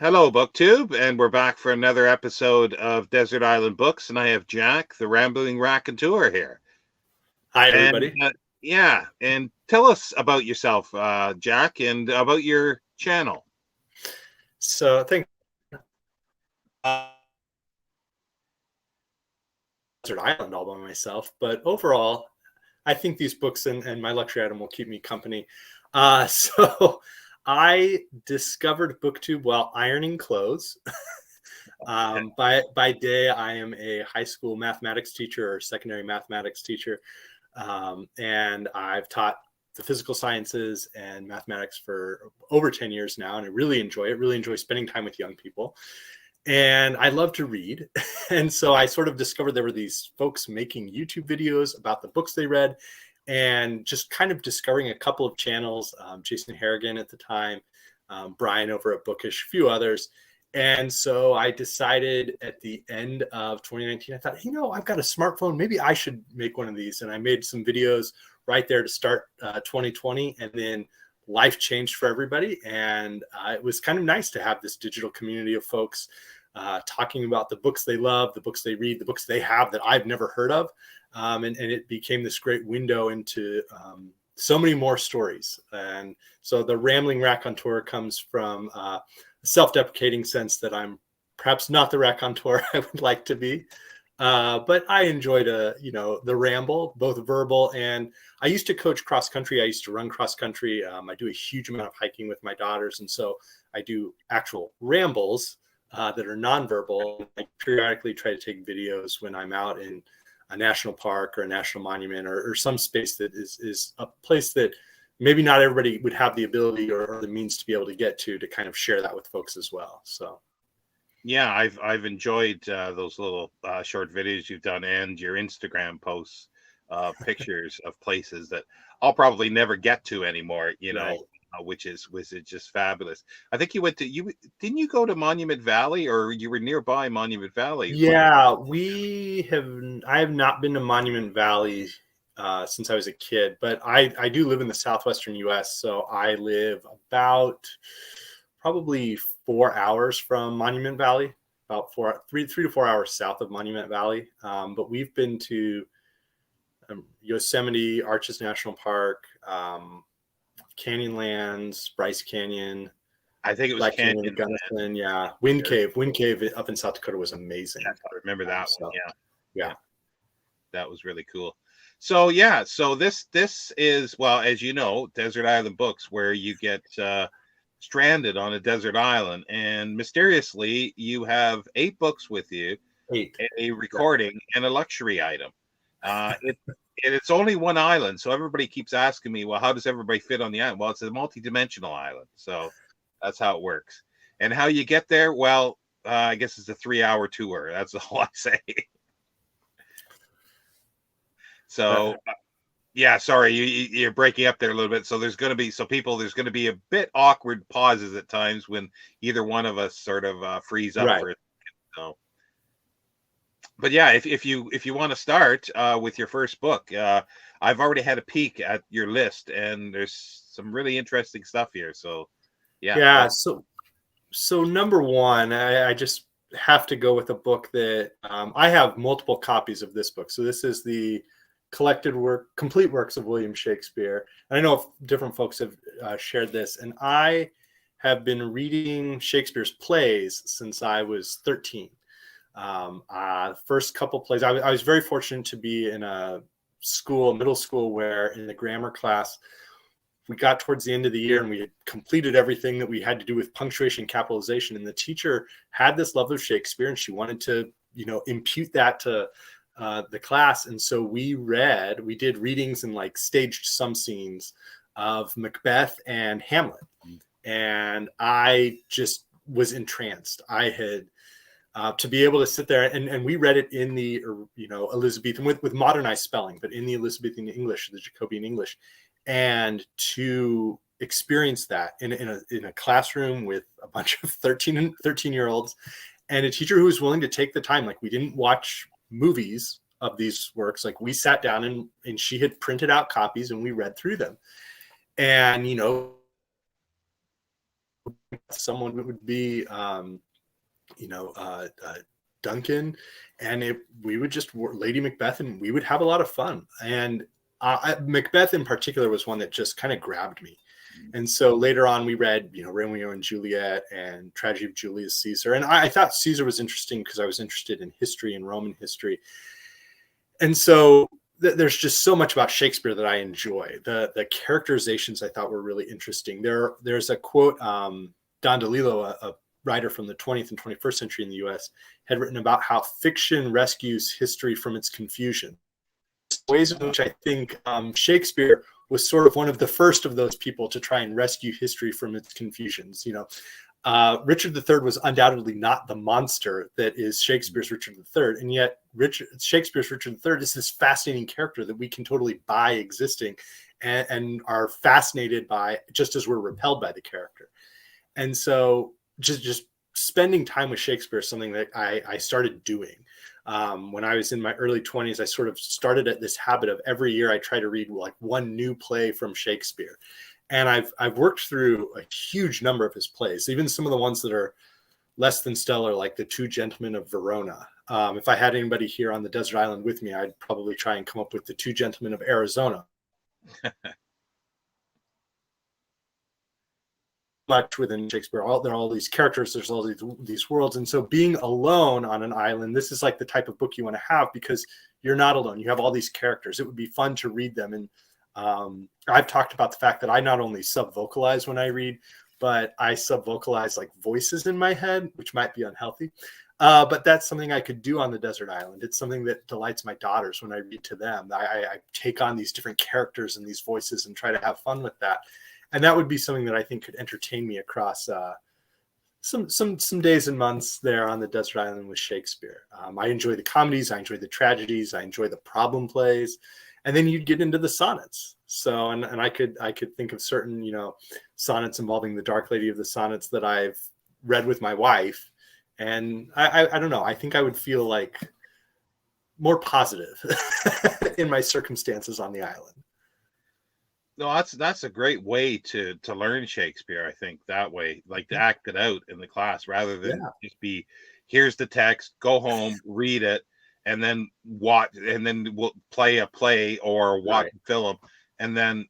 Hello, BookTube, and we're back for another episode of Desert Island Books, and I have Jack, the Rambling Raconteur, here. Hi, And everybody. yeah, and tell us about yourself, Jack, and about your channel. So I think Desert Island all by myself, but overall, I think these books and my luxury item will keep me company. So I discovered BookTube while ironing clothes. By day, I am a high school mathematics teacher or secondary mathematics teacher, and I've taught the physical sciences and mathematics for over 10 years now, and I really enjoy it. Really enjoy spending time with young people. And I love to read. And so I sort of discovered there were these folks making YouTube videos about the books they read, and just kind of discovering a couple of channels, Jason Harrigan at the time, Brian over at Bookish, a few others. And so I decided at the end of 2019, I thought, I've got a smartphone. Maybe I should make one of these. And I made some videos right there to start 2020. And then life changed for everybody. And it was kind of nice to have this digital community of folks talking about the books they love, the books they read, the books they have that I've never heard of. And it became this great window into so many more stories. And so the Rambling Raconteur comes from a self-deprecating sense that I'm perhaps not the raconteur I would like to be. But I enjoyed the ramble, both verbal, and I used to coach cross country. I used to run cross country. I do a huge amount of hiking with my daughters. And so I do actual rambles that are nonverbal. I periodically try to take videos when I'm out in a national park or a national monument or some space that is a place that maybe not everybody would have the ability or the means to be able to get to kind of share that with folks as well. So. Yeah, I've enjoyed those little short videos you've done and your Instagram posts, pictures of places that I'll probably never get to anymore. Right. Which is just fabulous. I think didn't you go to Monument Valley, or you were nearby Monument Valley? Yeah, I have not been to Monument Valley since I was a kid, but I do live in the southwestern US. So I live about probably 4 hours from Monument Valley, about 3 to 4 hours south of Monument Valley. But we've been to Yosemite, Arches National Park, Canyonlands, Bryce Canyon. I think it was Black Canyon, Gunnison, yeah. Wind Cave up in South Dakota was amazing. I remember that one. Yeah. That was really cool. So yeah, so this is, well, as you know, Desert Island Books, where you get stranded on a desert island, and mysteriously you have 8 books with you, 8, a recording, and a luxury item. It's only one island, so everybody keeps asking me, well, how does everybody fit on the island? Well, it's a multi-dimensional island, so that's how it works. And how you get there, well, I guess it's a 3-hour tour. That's all I say. So yeah, sorry, you're breaking up there a little bit. So there's going to be a bit awkward pauses at times when either one of us sort of freeze up. Right. For it. So, but yeah, if you want to start with your first book, I've already had a peek at your list, and there's some really interesting stuff here. So yeah. Yeah. So number one, I just have to go with a book that I have multiple copies of this book. So this is the complete works of William Shakespeare. And I know different folks have shared this, and I have been reading Shakespeare's plays since I was 13. The first couple plays, I was very fortunate to be in a middle school, where in the grammar class, we got towards the end of the year and we had completed everything that we had to do with punctuation, capitalization. And the teacher had this love of Shakespeare, and she wanted to, impute that to the class. And so we did readings and staged some scenes of Macbeth and Hamlet. And I just was entranced. I had to be able to sit there and we read it in the, Elizabethan with modernized spelling, but in the Elizabethan English, the Jacobean English, and to experience that in a classroom with a bunch of 13-year-olds and a teacher who was willing to take the time. We didn't watch movies of these works. We sat down and she had printed out copies and we read through them. And, someone would be, Duncan, and we would just Lady Macbeth, and we would have a lot of fun. And Macbeth in particular was one that just kind of grabbed me. And so later on, we read, Romeo and Juliet and Tragedy of Julius Caesar. And I thought Caesar was interesting because I was interested in history and Roman history. And so there's just so much about Shakespeare that I enjoy. The characterizations I thought were really interesting. There's a quote, Don DeLillo, a writer from the 20th and 21st century in the US, had written about how fiction rescues history from its confusion. Ways in which I think Shakespeare was sort of one of the first of those people to try and rescue history from its confusions. Richard III was undoubtedly not the monster that is Shakespeare's Richard III, and yet Shakespeare's Richard III is this fascinating character that we can totally buy existing and are fascinated by, just as we're repelled by the character. And so just spending time with Shakespeare is something that I started doing. When I was in my early 20s, I sort of started at this habit of every year I try to read like one new play from Shakespeare. And I've worked through a huge number of his plays, even some of the ones that are less than stellar, like The Two Gentlemen of Verona. If I had anybody here on the desert island with me, I'd probably try and come up with The Two Gentlemen of Arizona. Much within Shakespeare, there are all these characters, there's all these worlds. And so being alone on an island, this is like the type of book you want to have, because you're not alone. You have all these characters. It would be fun to read them. And I've talked about the fact that I not only sub-vocalize when I read, but I sub-vocalize like voices in my head, which might be unhealthy. But that's something I could do on the desert island. It's something that delights my daughters when I read to them. I take on these different characters and these voices and try to have fun with that. And that would be something that I think could entertain me across some days and months there on the desert island with Shakespeare. I enjoy the comedies, I enjoy the tragedies, I enjoy the problem plays, and then you'd get into the sonnets. So, and I could think of certain, sonnets involving the Dark Lady of the Sonnets that I've read with my wife, and I don't know. I think I would feel like more positive in my circumstances on the island. No, that's a great way to learn Shakespeare. I think that way, like to act it out in the class rather than just be, here's the text, go home, read it, and then watch, and then we'll play a play or watch a film, and then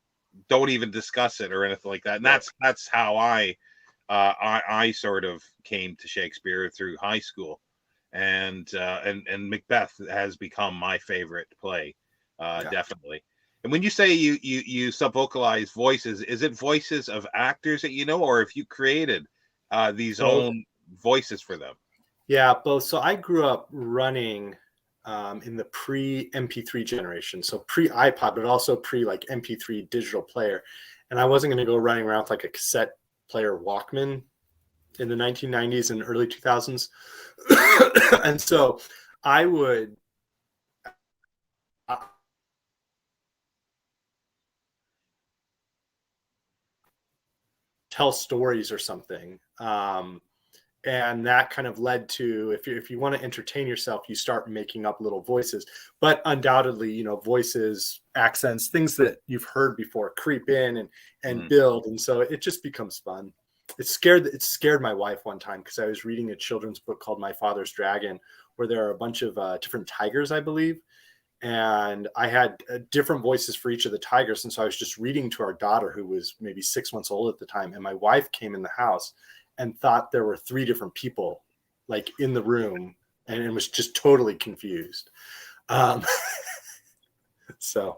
don't even discuss it or anything like that. And that's how I sort of came to Shakespeare through high school, and Macbeth has become my favorite play, definitely. And when you say you sub-vocalize voices, is it voices of actors that or have you created these own voices for them? Yeah, both. So I grew up running in the pre-MP3 generation, so pre-iPod, but also pre-like MP3 digital player. And I wasn't going to go running around with like a cassette player Walkman in the 1990s and early 2000s. And so I would tell stories or something. And that kind of led to, if you want to entertain yourself, you start making up little voices. But undoubtedly, voices, accents, things that you've heard before creep in and build. And so it just becomes fun. It scared my wife one time because I was reading a children's book called My Father's Dragon, where there are a bunch of different tigers, I believe. And I had different voices for each of the tigers. And so I was just reading to our daughter, who was maybe 6 months old at the time. And my wife came in the house and thought there were 3 different people like in the room and was just totally confused. So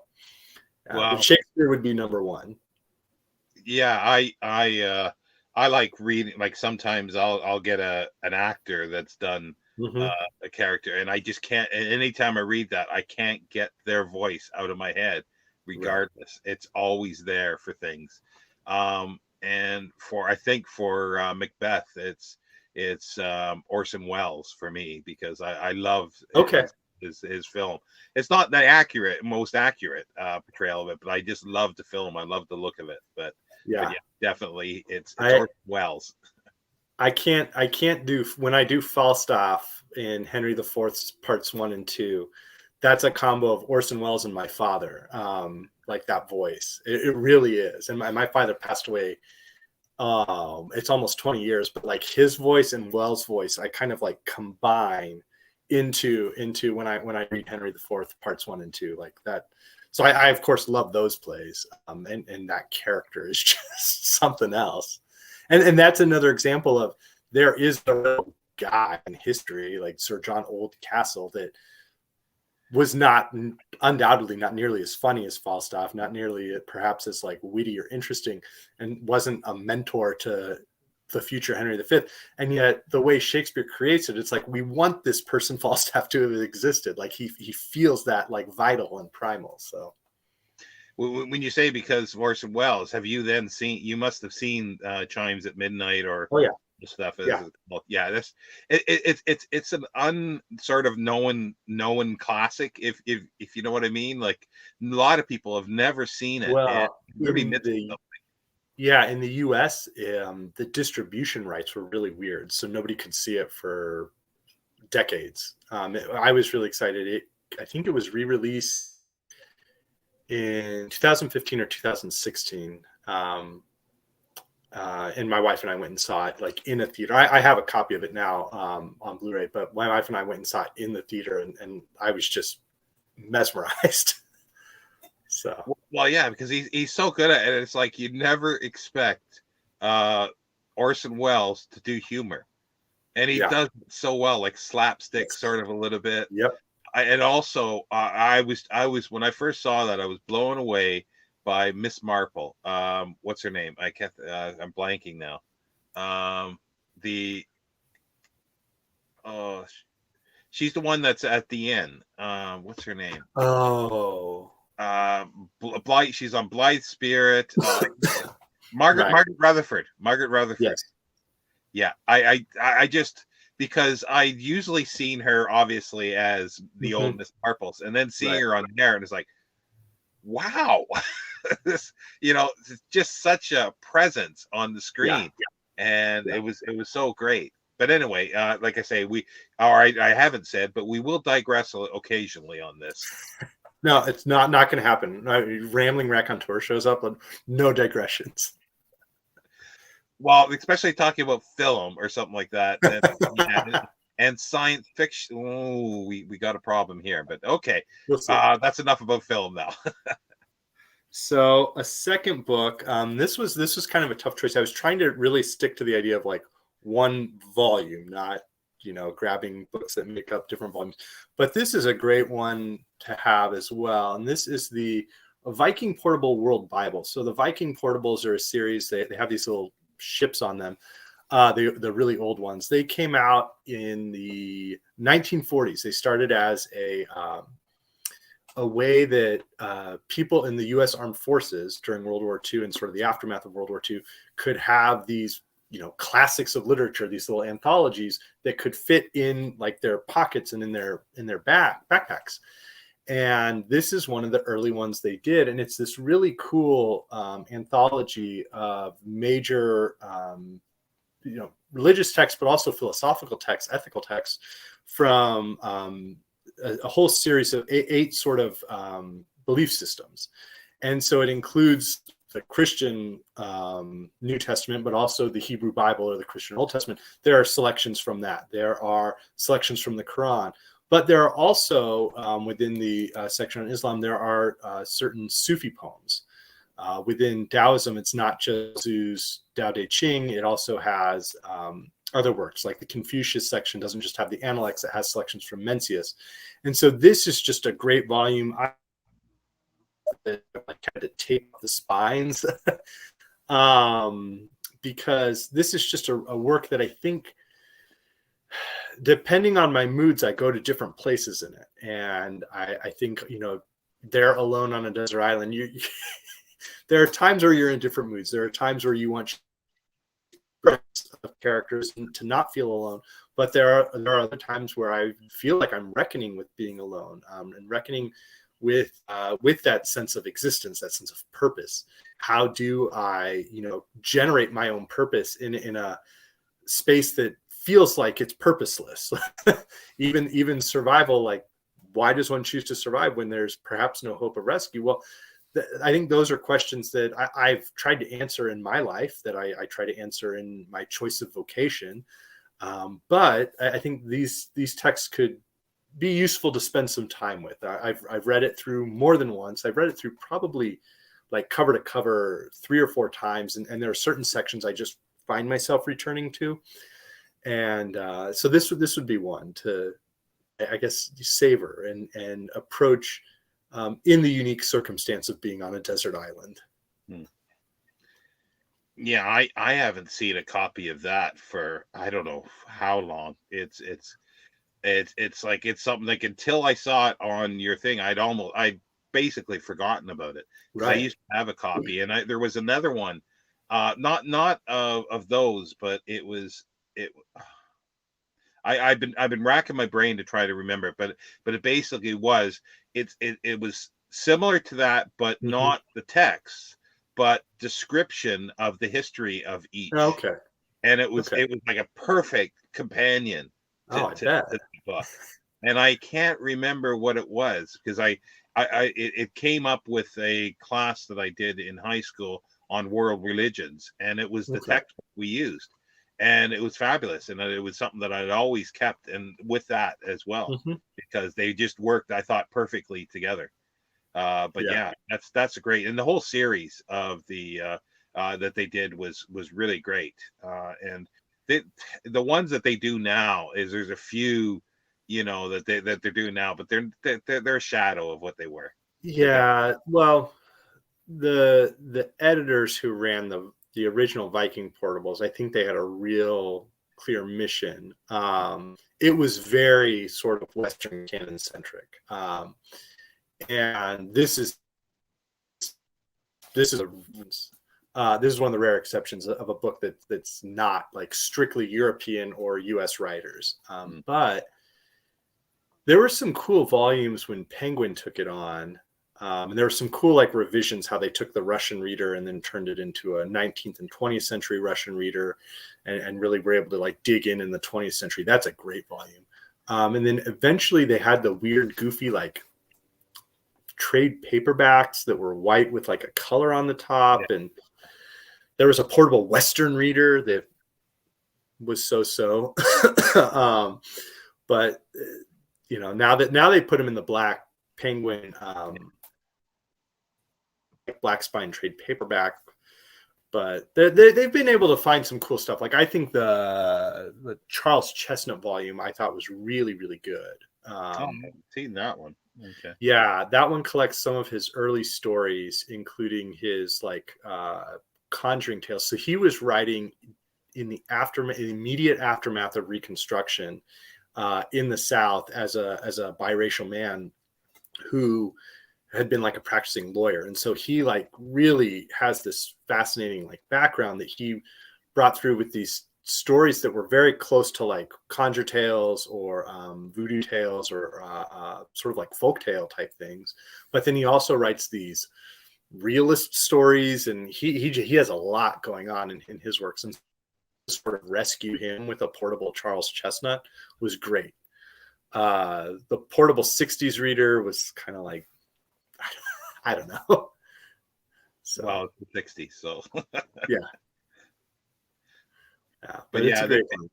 wow. Shakespeare would be number one. Yeah. I like reading, like sometimes I'll get an actor that's done a character, and I just can't, anytime I read that, I can't get their voice out of my head regardless. Right. It's always there for things. And I think for Macbeth, it's Orson Welles for me, because I love his film. It's not the most accurate portrayal of it, but I just love the film. I love the look of it. But yeah, definitely it's Orson Welles. I can't do, when I do Falstaff in Henry IV's parts 1 and 2, that's a combo of Orson Welles and my father. Like that voice, it really is. And my father passed away It's almost 20 years, but like his voice and Wells' voice, I kind of like combine into when I read Henry IV parts 1 and 2, like that. So I of course love those plays, and that character is just something else. And that's another example of, there is a real guy in history like Sir John Oldcastle that was undoubtedly not nearly as funny as Falstaff, not nearly perhaps as like witty or interesting, and wasn't a mentor to the future Henry V. And yet the way Shakespeare creates it, it's like, we want this person Falstaff to have existed. Like he feels that like vital and primal. So when you say because of Orson Welles, have you then seen, you must have seen Chimes at Midnight, or oh yeah stuff is, yeah yeah, this it's an sort of known classic, if you know what I mean. Like a lot of people have never seen it. well Really in the US, the distribution rights were really weird, so nobody could see it for decades. I was really excited. I think it was re-released in 2015 or 2016. And my wife and I went and saw it like in a theater. I have a copy of it now on Blu-ray, but my wife and I went and saw it in the theater, and I was just mesmerized. So well, yeah, because he's so good at it. It's like you'd never expect Orson Welles to do humor, and he does it so well, like slapstick sort of a little bit. Yep. And also, I was when I first saw that, I was blown away by Miss Marple. What's her name? I can't. I'm blanking now. She's the one that's at the end. What's her name? Oh, Blythe. She's on Blythe Spirit. Margaret Rutherford. Margaret Rutherford. Yes. Yeah. I just, because I'd usually seen her obviously as the old Miss Marples, and then seeing her on there, and it's like, wow. This, just such a presence on the screen, and it was so great. But anyway, like I say, I haven't said, but we will digress occasionally on this. No, it's not going to happen. Rambling Raconteur shows up, and no digressions. Well, especially talking about film or something like that, and science fiction. Oh, we got a problem here, but okay, that's enough about film now. So a second book, this was kind of a tough choice. I was trying to really stick to the idea of like one volume, not, grabbing books that make up different volumes. But this is a great one to have as well. And this is the Viking Portable World Bible. So the Viking Portables are a series. They have these little ships on them. The really old ones. They came out in the 1940s. They started as a way that people in the U.S. Armed Forces during World War II and sort of the aftermath of World War II could have these, classics of literature, these little anthologies that could fit in like their pockets and in their backpacks. And this is one of the early ones they did, and it's this really cool anthology of major, religious texts, but also philosophical texts, ethical texts from a whole series of eight sort of belief systems. And so it includes the Christian New Testament, but also the Hebrew Bible or the Christian Old Testament. There are selections from that. There are selections from the Quran. But there are also, within the section on Islam, there are certain Sufi poems. Within Taoism, it's not just Zhu's Tao Te Ching. It also has other works, like the Confucius section doesn't just have the Analects, it has selections from Mencius. And so this is just a great volume. I had to tape the spines because this is just a work that I think, depending on my moods, I go to different places in it. And I think, they're alone on a desert island. There are times where you're in different moods. There are times where you want of characters to not feel alone, but there are other times where I feel like I'm reckoning with being alone, and reckoning with that sense of existence, that sense of purpose. How do I, generate my own purpose in a space that feels like it's purposeless? even survival, like, why does one choose to survive when there's perhaps no hope of rescue? Well, I think those are questions that I've tried to answer in my life, that I try to answer in my choice of vocation. But I think these texts could be useful to spend some time with. I've read it through more than once. I've read it through probably like cover to cover 3 or 4 times. And there are certain sections I just find myself returning to. And so this would be one to, I guess, savor and approach in the unique circumstance of being on a desert island. Yeah, I haven't seen a copy of that for I don't know how long. It's like it's something like until I saw it on your thing, I basically forgotten about it. Because I Right. used to have a copy, and there was another one, not of those, but it. I've been racking my brain to try to remember it, but it basically was it was similar to that, but Mm-hmm. not the text, but description of the history of each. Okay. And it was Okay. like a perfect companion Oh, to, I to, bet. to the book. And I can't remember what it was because it came up with a class that I did in high school on world religions, and it was the Okay. textbook we used, and it was fabulous, and it was something that I'd always kept, and with that as well, Mm-hmm. because they just worked, I thought, perfectly together. But yeah, that's a great, and the whole series of the that they did was really great. And the ones that they do now is there's a few, that they're doing now, but they're a shadow of what they were. Yeah. Well, the editors who ran the original Viking portables, I think they had a real clear mission. It was very sort of Western canon centric. And this is this is one of the rare exceptions of a book that's not like strictly European or US writers. But there were some cool volumes when Penguin took it on. And there were some cool like revisions, how they took the Russian reader and then turned it into a 19th and 20th century Russian reader, and really were able to like dig in the 20th century. That's a great volume. And then eventually they had the weird, goofy, like trade paperbacks that were white with like a color on the top. And there was a portable Western reader that was so. But now they put them in the black Penguin black spine trade paperback, but they've been able to find some cool stuff. Like I think the Charles Chestnut volume I thought was really, really good. I haven't seen that one. Okay. Yeah, that one collects some of his early stories, including his like conjuring tales. So he was writing in the immediate aftermath of Reconstruction in the South as a biracial man who had been like a practicing lawyer. And so he like really has this fascinating like background that he brought through with these stories that were very close to like conjure tales or voodoo tales or sort of like folktale type things. But then he also writes these realist stories, and he has a lot going on in his works. And sort of rescue him with a portable Charles Chestnut was great. The portable 60s reader was kind of like, I don't know. So, well, it's the 60s, so yeah. But it's a great one.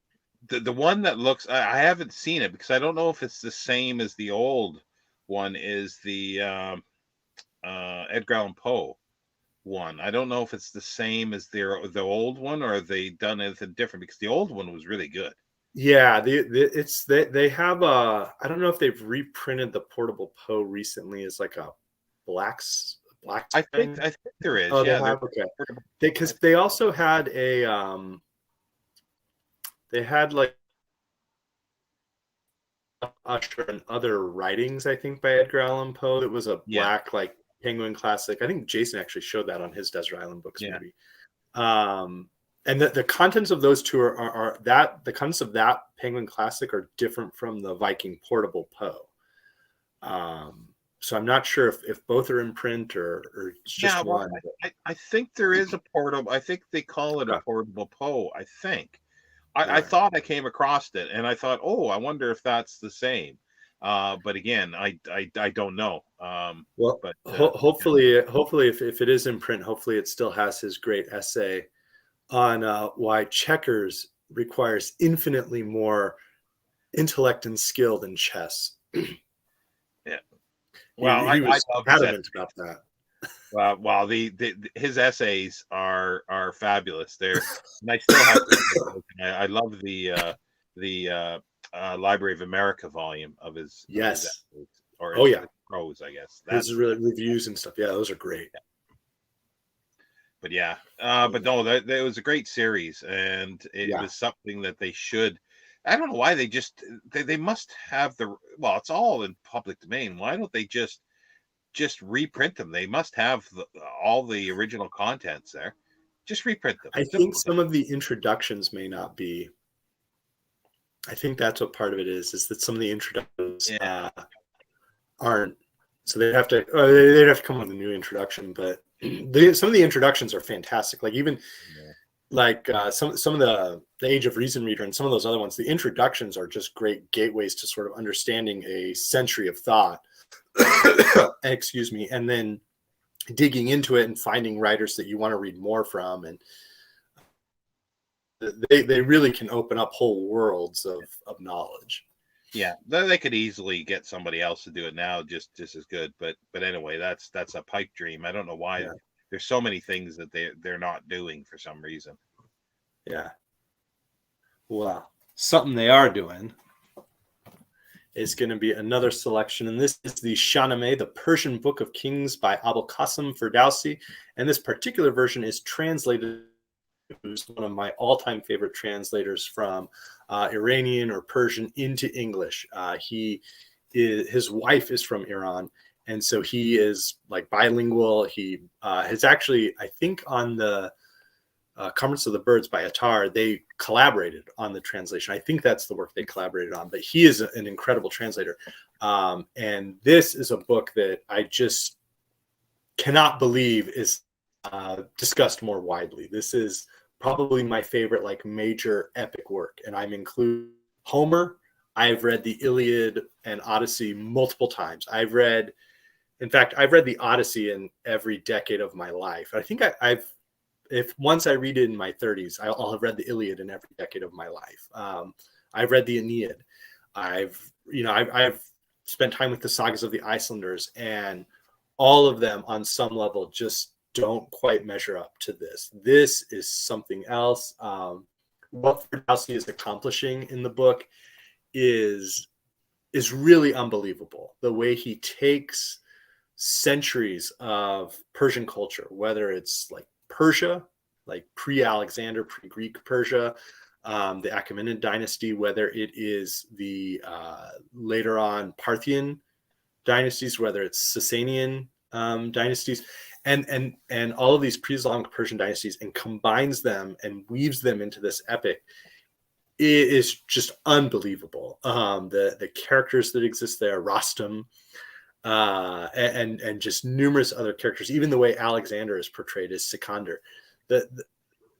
The one that looks, I haven't seen it because I don't know if it's the same as the old one, is the Edgar Allan Poe one. I don't know if it's the same as the old one, or they done anything different, because the old one was really good. Yeah, they have a, I don't know if they've reprinted the portable Poe recently as like a black. I think there is. Oh, yeah, they have, okay. Because they also had a they had like Usher and Other Writings, I think, by Edgar Allan Poe. That was a black like Penguin classic. I think Jason actually showed that on his Desert Island Books movie. And the contents of those two are that the contents of that Penguin classic are different from the Viking portable Poe. So I'm not sure if both are in print or it's just one. I think there is a portable. I think they call it a portable Poe. I think. I thought I came across it, and I thought, oh, I wonder if that's the same. But again, I don't know. Well, But hopefully if it is in print, hopefully it still has his great essay on why checkers requires infinitely more intellect and skill than chess. yeah. Well, He was I love his adamant about that. Well, his essays are fabulous. And I still have. I love the Library of America volume of his Yes. essays, or Oh his yeah. prose, I guess. His reviews and stuff. Yeah, those are great. But yeah, but no, that was a great series, and it was something that they should. I don't know why they must have well, it's all in public domain. Why don't they just reprint them? They must have all the original contents there. Just reprint them. I think some of the introductions may not be. I think that's what part of it is that some of the introductions aren't. So they'd have to come up with a new introduction, but some of the introductions are fantastic. Like even like some of the Age of Reason reader and some of those other ones, the introductions are just great gateways to sort of understanding a century of thought. Excuse me, and then digging into it and finding writers that you want to read more from, and they really can open up whole worlds of knowledge. Yeah, they could easily get somebody else to do it now just as good. But anyway, that's a pipe dream. I don't know why there's so many things that they're not doing for some reason. Yeah. Well, something they are doing is going to be another selection, and this is the Shahnameh, the Persian Book of Kings by Abul Qasim Ferdowsi, and this particular version is translated. Who's one of my all-time favorite translators from Iranian or Persian into English. His wife is from Iran, and so he is like bilingual. He has actually, I think, on the Conference of the Birds by Attar, they collaborated on the translation. I think that's the work they collaborated on, but he is an incredible translator. And this is a book that I just cannot believe is discussed more widely. This is probably my favorite like major epic work, and I'm including Homer. I've read the Iliad and Odyssey multiple times. I've read the Odyssey in every decade of my life. I think if once I read it in my 30s, I'll have read the Iliad in every decade of my life. I've read the Aeneid. I've spent time with the sagas of the Icelanders, and all of them on some level just don't quite measure up to this. This is something else. What Ferdowsi is accomplishing in the book is really unbelievable. The way he takes centuries of Persian culture, whether it's like Persia, like pre-Alexander, pre-Greek Persia, the Achaemenid dynasty, whether it is the later on Parthian dynasties, whether it's Sasanian dynasties, and all of these pre-Islamic Persian dynasties, and combines them and weaves them into this epic. It is just unbelievable. The characters that exist there, Rostam, and just numerous other characters, even the way Alexander is portrayed as Sikander.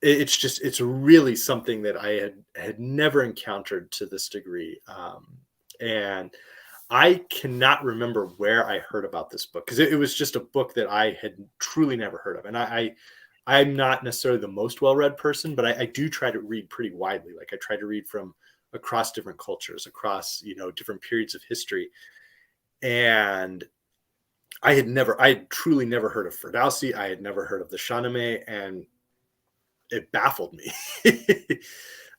It's really something that I had never encountered to this degree. And I cannot remember where I heard about this book, because it was just a book that I had truly never heard of. And I'm not necessarily the most well-read person, but I do try to read pretty widely. Like I try to read from across different cultures, across, different periods of history. And I had truly never heard of Ferdowsi. I had never heard of the Shahnameh, and it baffled me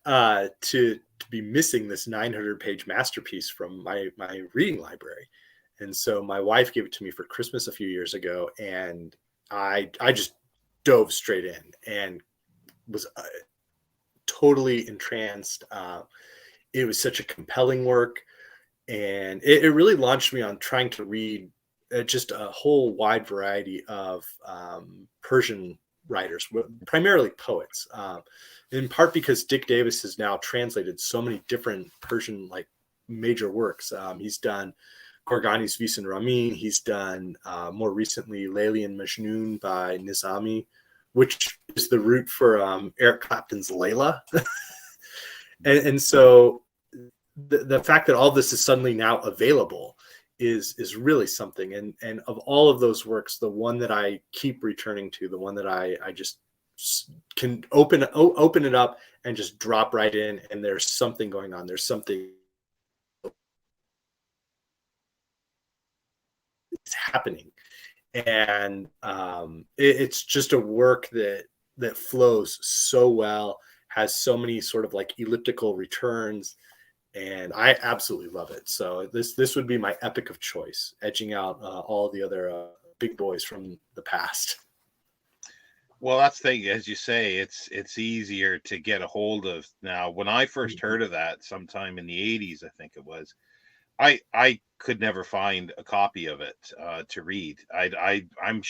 to be missing this 900-page masterpiece from my reading library. And so my wife gave it to me for Christmas a few years ago, and I just dove straight in and was totally entranced. It was such a compelling work, and it really launched me on trying to read just a whole wide variety of Persian writers, primarily poets, in part because Dick Davis has now translated so many different Persian like major works. He's done Gorgani's Vis and Ramin. He's done more recently Layli and Majnun by Nizami, which is the root for Eric Clapton's Layla. and so the fact that all this is suddenly now available is really something. And of all of those works, the one that I keep returning to, the one that I just can open it up and just drop right in, and there's something going on. There's something it's happening, and it's just a work that flows so well, has so many sort of like elliptical returns, and I absolutely love it. So this would be my epic of choice, edging out all the other big boys from the past. Well, that's the thing, as you say, it's easier to get a hold of now. When I first heard of that, sometime in the '80s, I think it was, I could never find a copy of it to read. I'm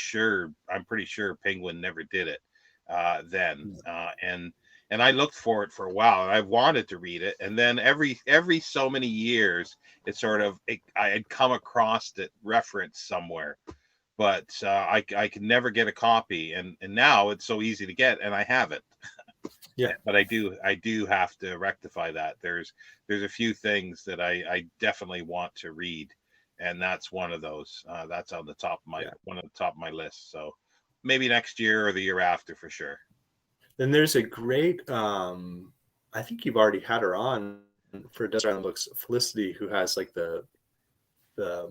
pretty sure Penguin never did it then, and I looked for it for a while, and I wanted to read it, and then every so many years, I had come across it referenced somewhere, but I could never get a copy, and now it's so easy to get, and I have it. Yeah, but I do have to rectify that. There's a few things that I definitely want to read, and that's one of those. That's on the top of one of the top of my list. So maybe next year or the year after for sure. Then there's a great, I think you've already had her on for Desert Island Books, Felicity, who has like the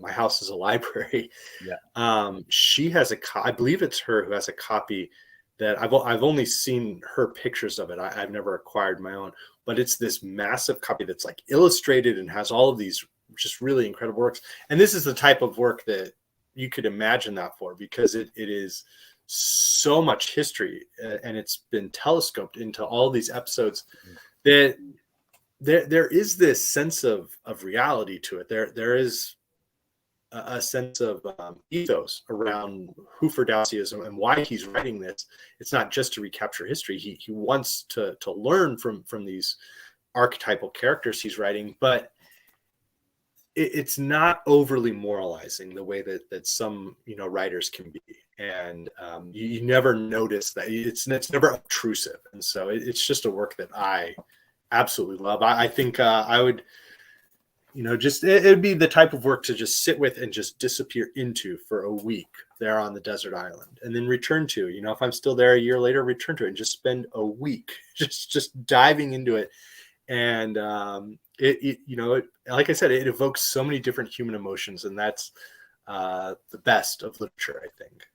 My House is a Library. Yeah. She has I believe it's her who has a copy that I've only seen her pictures of it. I've never acquired my own, but it's this massive copy that's like illustrated and has all of these just really incredible works. And this is the type of work that you could imagine that for, because it is so much history, and it's been telescoped into all these episodes that there is this sense of reality to it. There is a sense of ethos around who Ferdowsi is and why he's writing this. It's not just to recapture history. He wants to learn from these archetypal characters he's writing, but it's not overly moralizing the way that some writers can be, and you never notice that it's never obtrusive, and so it's just a work that I absolutely love. I think I would, just it'd be the type of work to just sit with and just disappear into for a week there on the desert island, and then return to. If I'm still there a year later, return to it and just spend a week just diving into it. And like I said, it evokes so many different human emotions, and that's the best of literature, I think.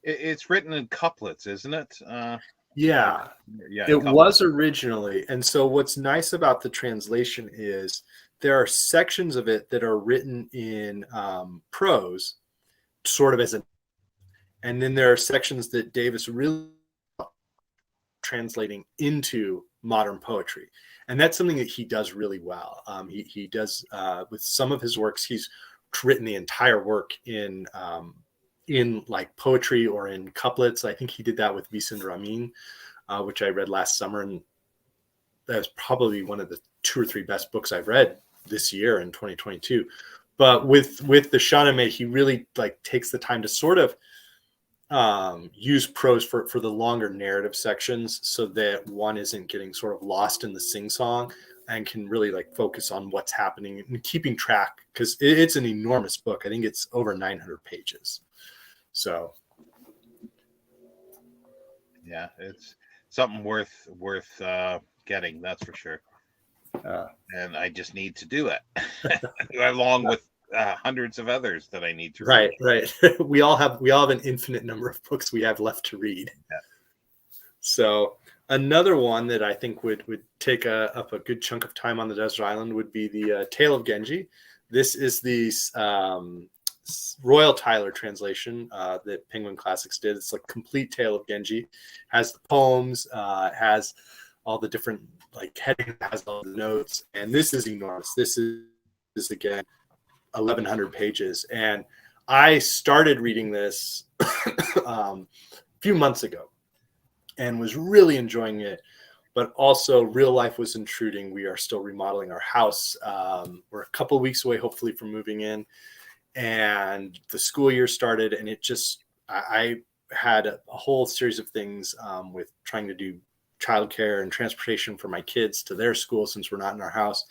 It's written in couplets, isn't it? Yeah, it couplets. Was originally. And so what's nice about the translation is there are sections of it that are written in prose, sort of and then there are sections that Davis really translating into modern poetry. And that's something that he does really well. He does with some of his works, he's written the entire work in like poetry or in couplets. I think he did that with Vicent Ramin, which I read last summer, and that was probably one of the 2 or 3 best books I've read this year in 2022. But with the Shahnameh, he really like takes the time to sort of use prose for the longer narrative sections, so that one isn't getting sort of lost in the sing-song and can really like focus on what's happening and keeping track, because it's an enormous book. I think it's over 900 pages. So yeah, it's something worth getting, that's for sure. And I just need to do it along with hundreds of others that I need to read. Right. we all have an infinite number of books we have left to read. Yeah. So another one that I think would take up a good chunk of time on the desert island would be the Tale of Genji. This is the Royal Tyler translation that Penguin Classics did. It's like complete Tale of Genji. Has the poems, has all the different like headings, has all the notes, and this is enormous. This is again 1,100 pages, and I started reading this a few months ago and was really enjoying it, but also real life was intruding. We are still remodeling our house. We're a couple of weeks away, hopefully, from moving in, and the school year started, and it just I had a whole series of things with trying to do childcare and transportation for my kids to their school, since we're not in our house.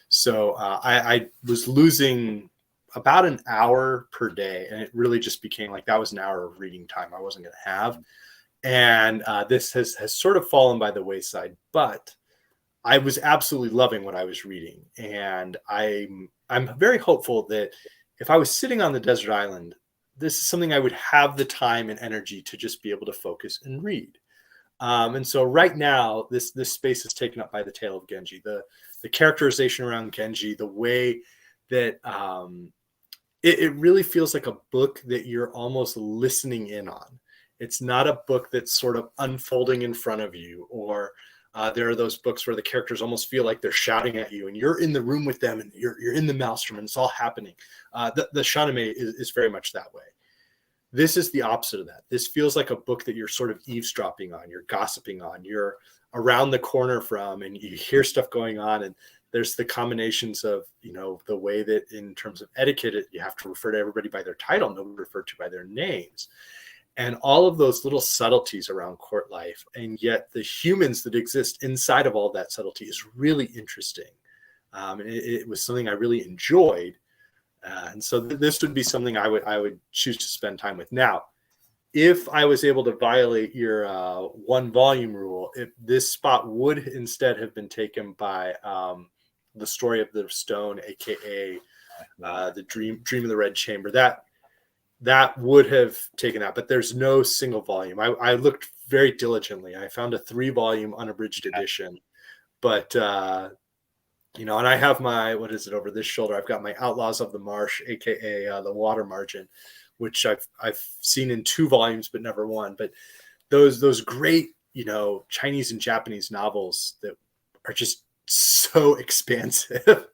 So I was losing about an hour per day, and it really just became like that was an hour of reading time I wasn't going to have. And this has sort of fallen by the wayside, but I was absolutely loving what I was reading. And I'm very hopeful that if I was sitting on the desert island, this is something I would have the time and energy to just be able to focus and read. And so right now, this space is taken up by the tale of Genji, the characterization around Genji, the way that it really feels like a book that you're almost listening in on. It's not a book that's sort of unfolding in front of you, or there are those books where the characters almost feel like they're shouting at you and you're in the room with them and you're in the maelstrom and it's all happening. The Shawnee is very much that way. This is the opposite of that. This feels like a book that you're sort of eavesdropping on, you're gossiping on, you're around the corner from, and you hear stuff going on. And there's the combinations of, the way that in terms of etiquette, you have to refer to everybody by their title, nobody referred to by their names. And all of those little subtleties around court life. And yet the humans that exist inside of all that subtlety is really interesting. And it was something I really enjoyed. And so this would be something I would choose to spend time with. Now, if I was able to violate your one volume rule, if this spot would instead have been taken by The Story of the Stone, aka the Dream of the Red Chamber, that would have taken that, but there's no single volume. I looked very diligently. I found a 3-volume unabridged edition, but and I have my, what is it over this shoulder? I've got my Outlaws of the Marsh, aka the Water Margin, which I've seen in 2 volumes but never one. But those great Chinese and Japanese novels that are just so expansive.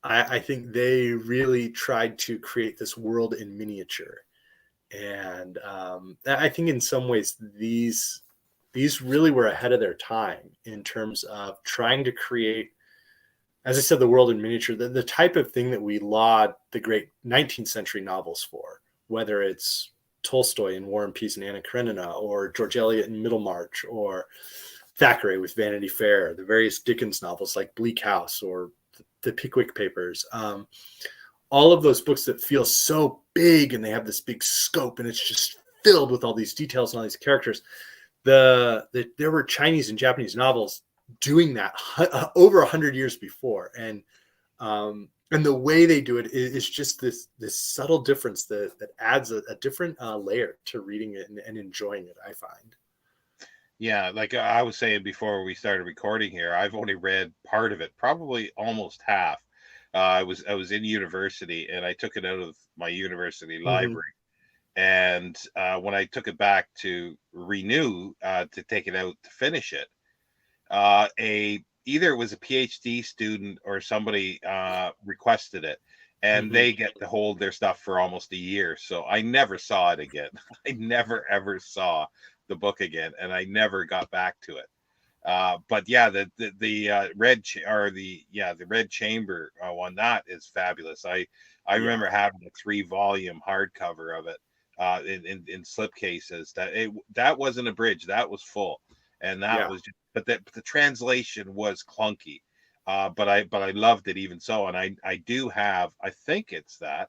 I think they really tried to create this world in miniature, and I think in some ways these really were ahead of their time in terms of trying to create, as I said, the world in miniature, the type of thing that we laud the great 19th century novels for, whether it's Tolstoy in War and Peace and Anna Karenina, or George Eliot in Middlemarch, or Thackeray with Vanity Fair, the various Dickens novels like Bleak House or the Pickwick Papers. All of those books that feel so big and they have this big scope and it's just filled with all these details and all these characters. There were Chinese and Japanese novels doing that over 100 years before, and the way they do it is just this subtle difference that adds a different layer to reading it and enjoying it, I find. Yeah, like I was saying before we started recording here, I've only read part of it, probably almost half. I was in university and I took it out of my university library. And when I took it back to renew, to take it out to finish it, either it was a PhD student or somebody requested it, and they get to hold their stuff for almost a year. So I never saw it again. I never ever saw the book again, and I never got back to it. But yeah, the Red Chamber one, that is fabulous. I remember having a 3-volume hardcover of it in slipcases. That wasn't a bridge, that was full, and that was just, but the translation was clunky. But I loved it even so, and I do have, I think it's that,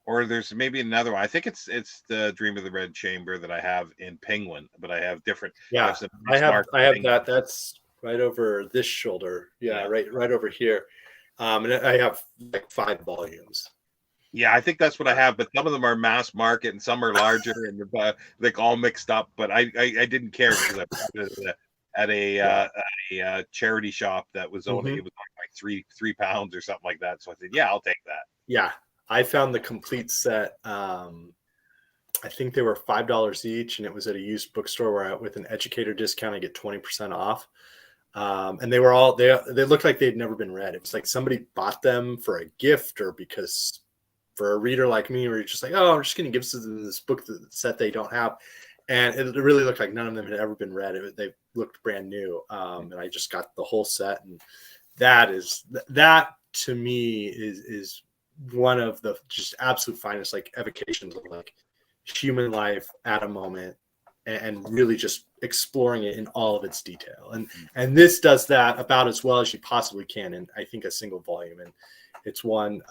or there's maybe another one. I think it's the Dream of the Red Chamber that I have in Penguin, but I have different. Yeah, I have that. That's right over this shoulder. Yeah. right over here. And I have like 5 volumes. Yeah, I think that's what I have, but some of them are mass market and some are larger and they're like all mixed up. But I didn't care because I bought it at a charity shop that was only it was like three pounds or something like that. So I said, yeah, I'll take that. Yeah, I found the complete set. I think they were $5 each, and it was at a used bookstore where with an educator discount I get 20% off. And they were all they looked like they'd never been read. It was like somebody bought them for a gift, or because for a reader like me, where you're just like, oh, I'm just going to give this book set they don't have. And it really looked like none of them had ever been read. They looked brand new. And I just got the whole set. And that to me is one of the just absolute finest, like, evocations of like human life at a moment. and really just exploring it in all of its detail. And this does that about as well as you possibly can in, I think, a single volume. And it's one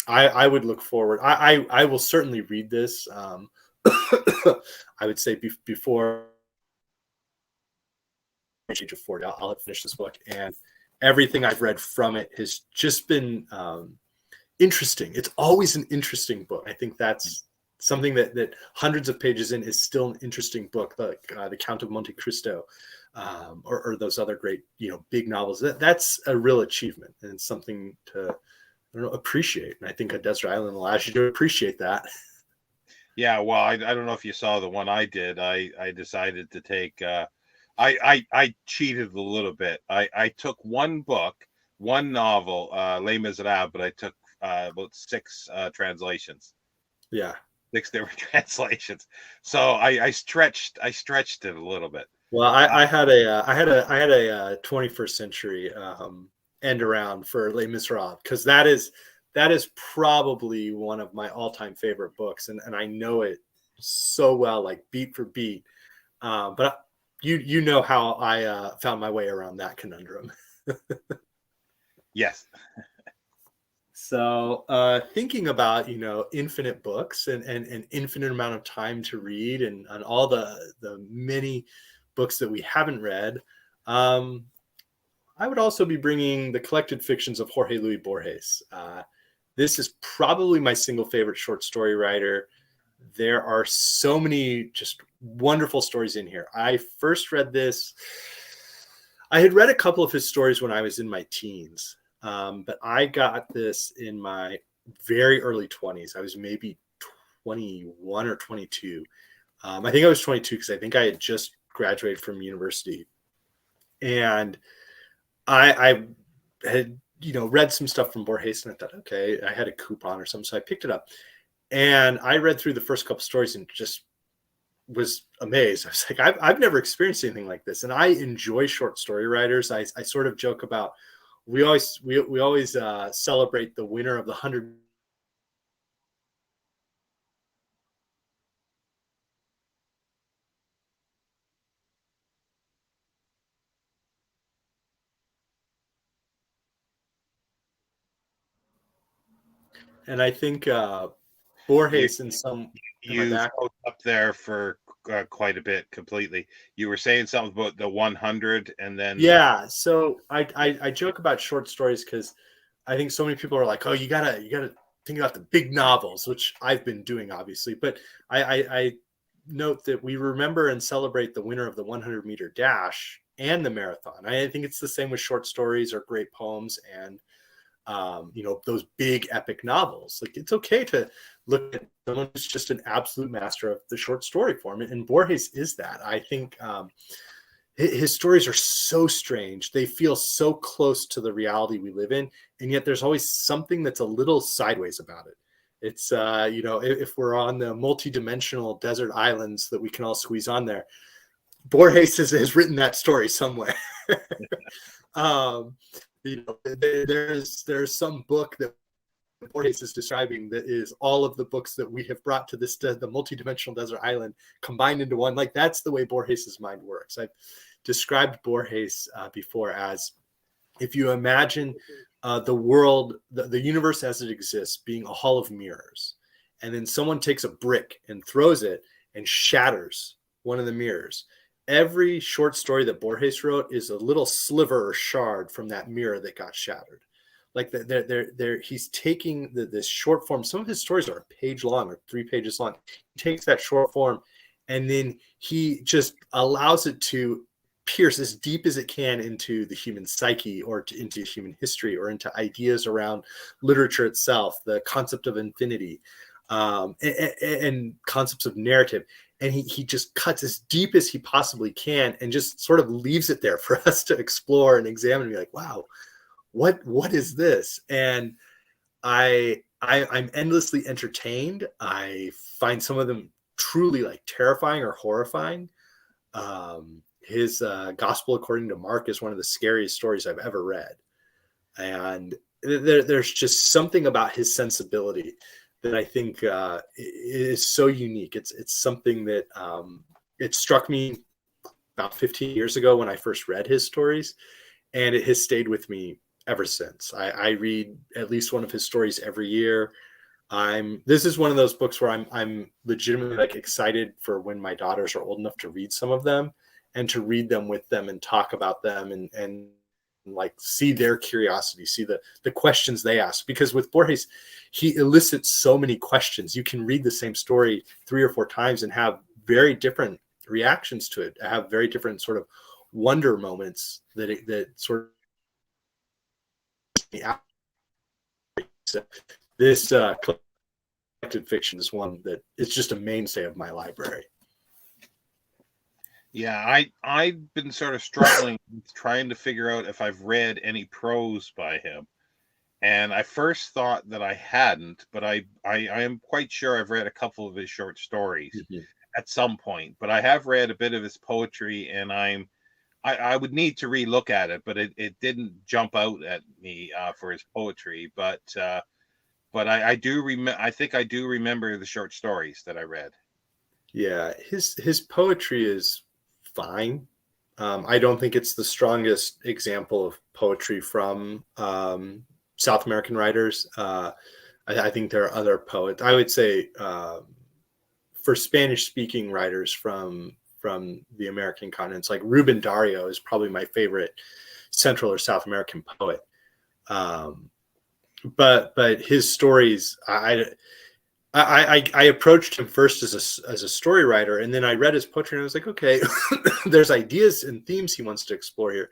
I would look forward. I will certainly read this. I would say before age of 40, I'll have finished this book, and everything I've read from it has just been interesting. It's always an interesting book. I think that's something that hundreds of pages in is still an interesting book, like The Count of Monte Cristo, or those other great, big novels. That's a real achievement, and it's something to appreciate. And I think A Desert Island allows you to appreciate that. Yeah, well, I don't know if you saw the one I did. I decided to take. I cheated a little bit. I took one book, one novel, Les Miserables, but I took about 6 translations. Yeah. 6 different translations. So I stretched it a little bit. Well, I had a 21st century end around for Les Miserables, because that is probably one of my all-time favorite books, and I know it so well, like beat for beat. But you know how I found my way around that conundrum. Yes. So thinking about, infinite books and an infinite amount of time to read, and all the many books that we haven't read, I would also be bringing the collected fictions of Jorge Luis Borges. This is probably my single favorite short story writer. There are so many just wonderful stories in here. I first read this. I had read a couple of his stories when I was in my teens. But I got this in my very early 20s. I was maybe 21 or 22. I think I was 22 because I think I had just graduated from university. And I had, read some stuff from Borges, and I thought, okay, I had a coupon or something, so I picked it up. And I read through the first couple stories and just was amazed. I was like, I've never experienced anything like this. And I enjoy short story writers. I sort of joke about, we always celebrate the winner of the 100. And I think Borges in some. You broke up there for quite a bit completely. You were saying something about the 100, and then yeah. So I joke about short stories because I think so many people are like, oh, you gotta think about the big novels, which I've been doing, obviously. But I note that we remember and celebrate the winner of the 100-meter dash and the marathon. I think it's the same with short stories or great poems and those big epic novels. Like, it's okay to look at someone who's just an absolute master of the short story form, and Borges is that. I think his stories are so strange. They feel so close to the reality we live in, and yet there's always something that's a little sideways about it. It's if we're on the multi-dimensional desert islands that we can all squeeze on there, Borges has written that story somewhere. There's some book that Borges is describing that is all of the books that we have brought to the multi-dimensional desert island combined into one. Like, that's the way Borges's mind works. I've described Borges before as, if you imagine the world, the universe as it exists, being a hall of mirrors, and then someone takes a brick and throws it and shatters one of the mirrors. Every short story that Borges wrote is a little sliver or shard from that mirror that got shattered. Like, he's taking this short form. Some of his stories are a page long or 3 pages long. He takes that short form, and then he just allows it to pierce as deep as it can into the human psyche, or into human history, or into ideas around literature itself, the concept of infinity, and concepts of narrative. And he just cuts as deep as he possibly can and just sort of leaves it there for us to explore and examine and be like, wow, what is this? And I'm endlessly entertained. I find some of them truly like terrifying or horrifying. His Gospel According to Mark is one of the scariest stories I've ever read. And there's just something about his sensibility that I think is so unique. It's something that it struck me about 15 years ago when I first read his stories, and it has stayed with me ever since. I read at least one of his stories every year. This is one of those books where I'm legitimately like excited for when my daughters are old enough to read some of them, and to read them with them and talk about them, and like see their curiosity, see the questions they ask. Because with Borges, he elicits so many questions. You can read the same story 3 or 4 times and have very different reactions to it, have very different sort of wonder moments that sort of this collected fiction is one that it's just a mainstay of my library. Yeah, I've been sort of struggling with trying to figure out if I've read any prose by him. And I first thought that I hadn't, but I am quite sure I've read a couple of his short stories at some point. But I have read a bit of his poetry, and I would need to relook at it, but it didn't jump out at me for his poetry. But I think I do remember the short stories that I read. Yeah, his poetry is fine. I don't think it's the strongest example of poetry from South American writers. I think there are other poets. I would say for Spanish-speaking writers from the American continents, like Ruben Dario is probably my favorite Central or South American poet. But his stories, I approached him first as a story writer, and then I read his poetry and I was like, okay, there's ideas and themes he wants to explore here,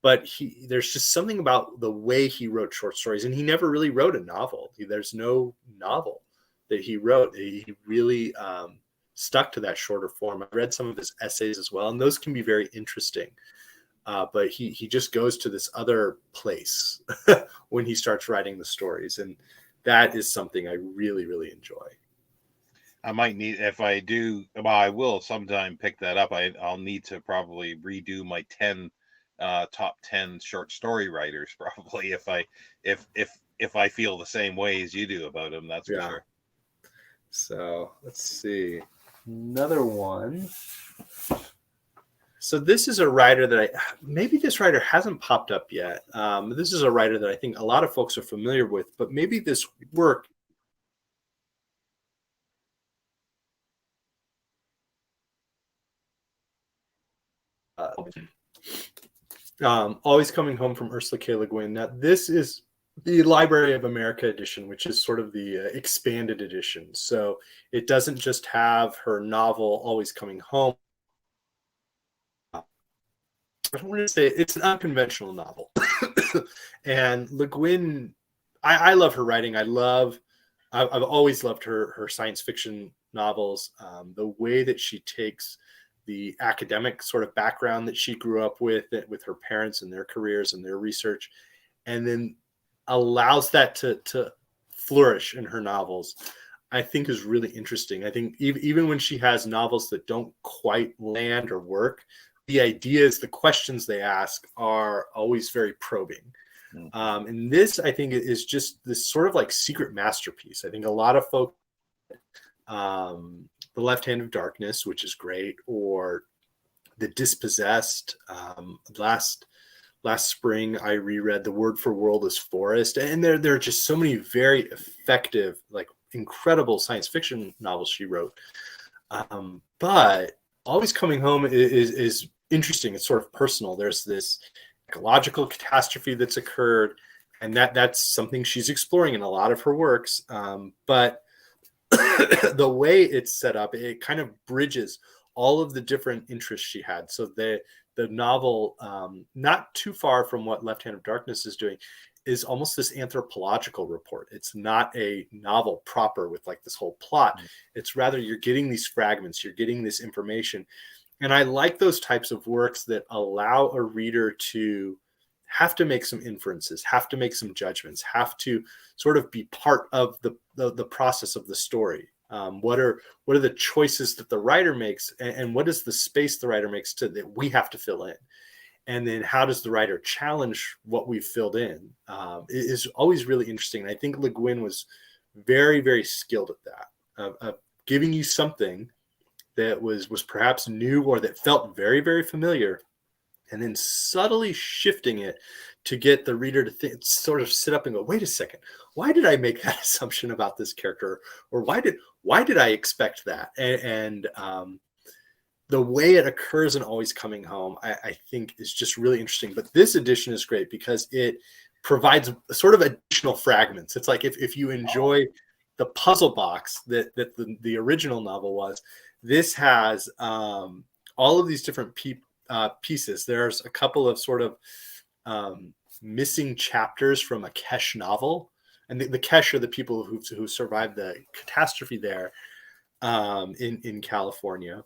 but there's just something about the way he wrote short stories, and he never really wrote a novel. There's no novel that he wrote. He really stuck to that shorter form. I read some of his essays as well, and those can be very interesting. But he just goes to this other place when he starts writing the stories, and that is something I really, really enjoy. I might need, if I do, well, I will sometime pick that up. I'll need to probably redo my top 10 short story writers, probably, if I feel the same way as you do about him. That's for sure. So let's see, another one. So this is a writer that maybe this writer hasn't popped up yet. This is a writer that I think a lot of folks are familiar with, but maybe this work Always Coming Home from Ursula K. Le Guin. Now, this is the Library of America edition, which is sort of the expanded edition. So it doesn't just have her novel Always Coming Home. I want to say it's an unconventional novel. And Le Guin, I love her writing. I've always loved her science fiction novels. The way that she takes the academic sort of background that she grew up with her parents and their careers and their research, and then allows that to flourish in her novels, I think is really interesting. I think even when she has novels that don't quite land or work, the ideas, the questions they ask are always very probing. And this, I think, is just this sort of like secret masterpiece. I think a lot of folks, The Left Hand of Darkness, which is great, or The Dispossessed. Last spring, I reread The Word for World is Forest, and there are just so many very effective, like incredible science fiction novels she wrote. But Always Coming Home is interesting. It's sort of personal. There's this ecological catastrophe that's occurred, and that's something she's exploring in a lot of her works. But the way it's set up, it kind of bridges all of the different interests she had. So the novel, not too far from what Left Hand of Darkness is doing, is almost this anthropological report. It's not a novel proper with like this whole plot. It's rather, you're getting these fragments, you're getting this information. And I like those types of works that allow a reader to have to make some inferences, have to make some judgments, have to sort of be part of the process of the story. What are the choices that the writer makes, and what is the space the writer makes that we have to fill in? And then how does the writer challenge what we've filled in? It is always really interesting. And I think Le Guin was very, very skilled at that, of giving you something that was perhaps new or that felt very, very familiar, and then subtly shifting it to get the reader to sort of sit up and go, wait a second, why did I make that assumption about this character? Or why did I expect that? And the way it occurs in Always Coming Home, I think is just really interesting. But this edition is great because it provides sort of additional fragments. It's like if you enjoy the puzzle box that the original novel was, this has all of these different pieces. There's a couple of sort of missing chapters from a Kesh novel, and the Kesh are the people who survived the catastrophe there in California.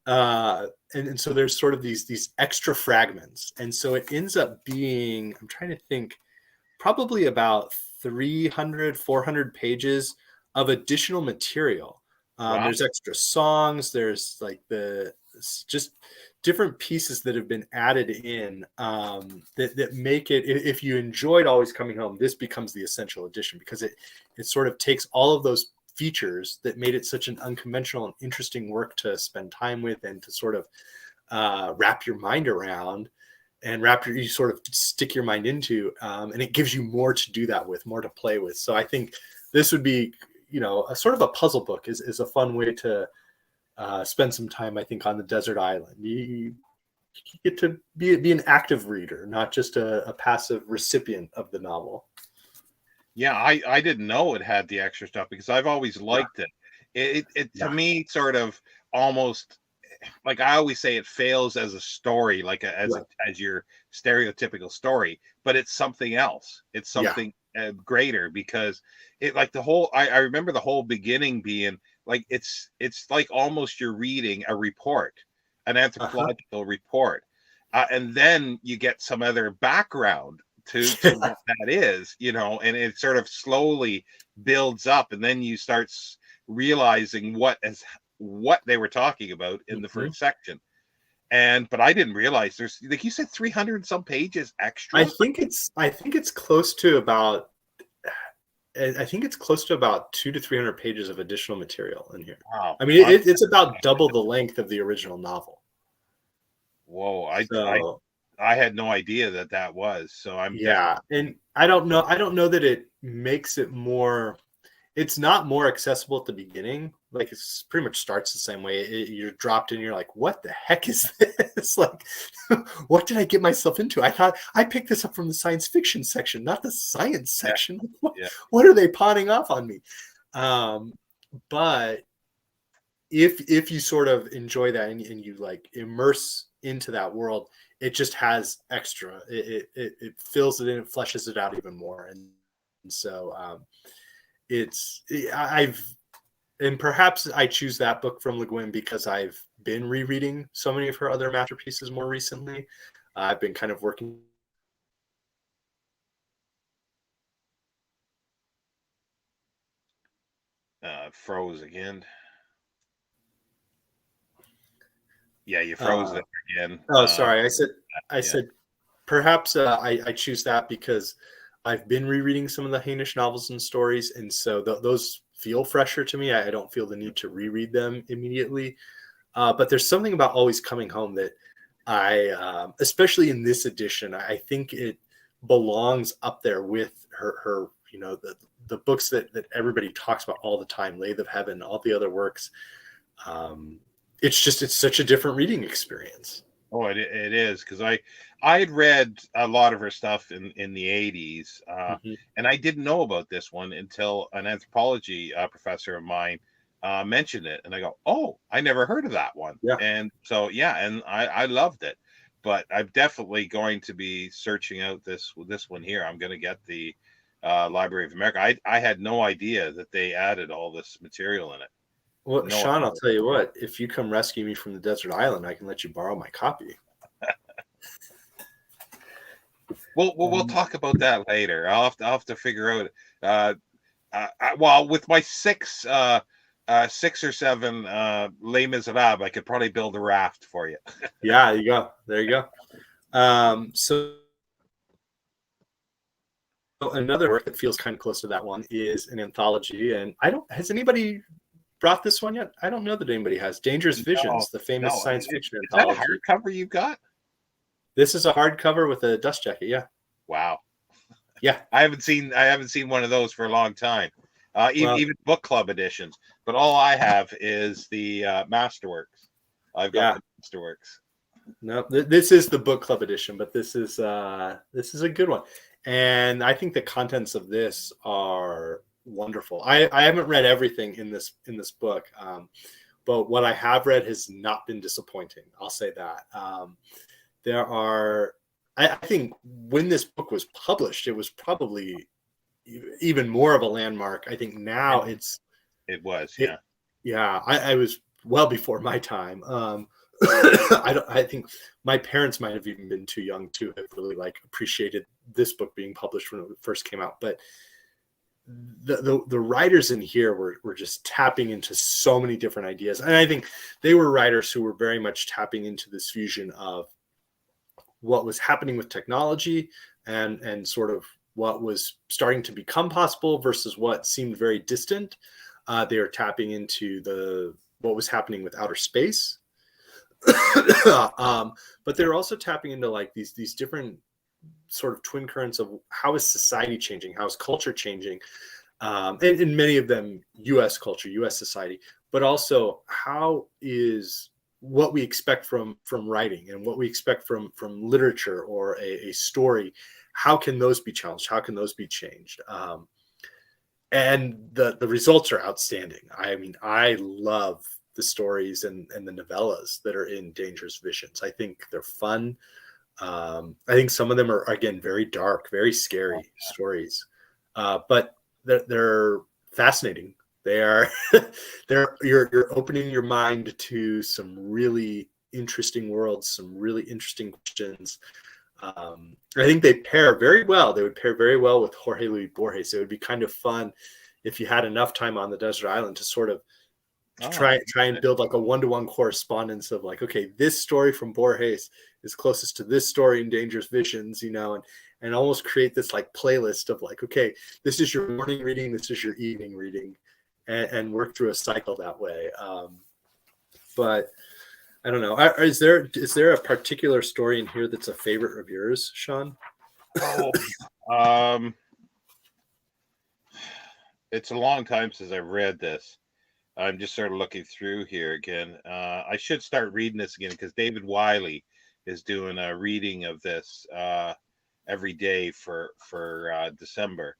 And so there's sort of these extra fragments, and so it ends up being, I'm trying to think, probably about 300-400 pages of additional material. Wow. There's extra songs, there's like just different pieces that have been added in that make it, if you enjoyed Always Coming Home, this becomes the essential edition, because it sort of takes all of those features that made it such an unconventional and interesting work to spend time with and to sort of wrap your mind around and you sort of stick your mind into, and it gives you more to do that with, more to play with. So I think this would be, a sort of a puzzle book is a fun way to spend some time, I think, on the desert island. You get to be an active reader, not just a passive recipient of the novel. Yeah, I didn't know it had the extra stuff because I've always liked it. It to me sort of almost, like I always say, it fails as a story, like as your stereotypical story, but it's something else. It's something greater, because it, like, the whole, I remember the whole beginning being like, it's like almost you're reading a report, an anthropological report, and then you get some other background to what that is, and it sort of slowly builds up, and then you start realizing what they were talking about in the first section. But I didn't realize there's, like you said, 300 and some pages extra. I think it's close to about 200 to 300 pages of additional material in here. Wow. I mean, it's about double the length of the original novel. Whoa. I had no idea that was. So and I don't know that it makes it more. It's not more accessible at the beginning. Like, it's pretty much starts the same way. You're dropped in, you're like, what the heck is this? Like, what did I get myself into? I thought I picked this up from the science fiction section, not the science section. What are they pawning off on me? But if you sort of enjoy that and you like immerse into that world, it just has extra. It fills it in, it fleshes it out even more. And so and perhaps I choose that book from Le Guin because I've been rereading so many of her other masterpieces more recently. I've been kind of working. Froze again. Yeah, you froze it again. Oh, sorry. I said perhaps I choose that because I've been rereading some of the Hainish novels and stories, and so those feel fresher to me. I don't feel the need to reread them immediately. But there's something about Always Coming Home that I, especially in this edition, I think it belongs up there with her the books that everybody talks about all the time, Lathe of Heaven, all the other works. It's such a different reading experience. Oh, it is, because I had read a lot of her stuff in the 80s, and I didn't know about this one until an anthropology professor of mine mentioned it, and I go, oh, I never heard of that one. And so and I loved it. But I'm definitely going to be searching out this one here. I'm going to get the Library of America. I had no idea that they added all this material in it. Well, no, Sean, I'll tell you what, if you come rescue me from the desert island, I can let you borrow my copy. We'll talk about that later. I'll have to figure out. Well, with my 6 or 7 Les Miserables, I could probably build a raft for you. Yeah, there you go. There you go. So another work that feels kind of close to that one is an anthology, and has anybody brought this one yet? I don't know that anybody has. Dangerous Visions, the famous science fiction Is that a anthology. hardcover you've got? This is a hardcover with a dust jacket. Yeah. Wow. Yeah. I haven't seen one of those for a long time. Even book club editions. But all I have is the Masterworks. I've got the Masterworks. No, this is the book club edition, but this is a good one. And I think the contents of this are wonderful. I haven't read everything in this book, but what I have read has not been disappointing. I'll say that. There are, I think when this book was published, it was probably even more of a landmark. I think now it was. I was well before my time. I think my parents might have even been too young to have really appreciated this book being published when it first came out. But the writers in here were just tapping into so many different ideas. And I think they were writers who were very much tapping into this fusion of what was happening with technology and sort of what was starting to become possible versus what seemed very distant. They were tapping into what was happening with outer space. But they're also tapping into these different sort of twin currents of how is society changing, how is culture changing, and in many of them U.S. culture, U.S. society, but also how is what we expect from writing and what we expect from literature or a story, how can those be challenged, how can those be changed, and the results are outstanding. I mean, I love the stories and the novellas that are in Dangerous Visions. I think they're fun. I think some of them are, again, very dark, very scary stories, but they're fascinating. They are you're opening your mind to some really interesting worlds, some really interesting questions. I think they pair very well. They would pair very well with Jorge Luis Borges. It would be kind of fun if you had enough time on the desert island to sort of try and build a one-to-one correspondence of okay, this story from Borges is closest to this story in Dangerous Visions, and almost create this playlist of okay, this is your morning reading, this is your evening reading, and work through a cycle that way. But I don't know. Is there a particular story in here that's a favorite of yours, Shawn? It's a long time since I've read this. I'm just sort of looking through here again. I should start reading this again because David Wiley is doing a reading of this every day for December.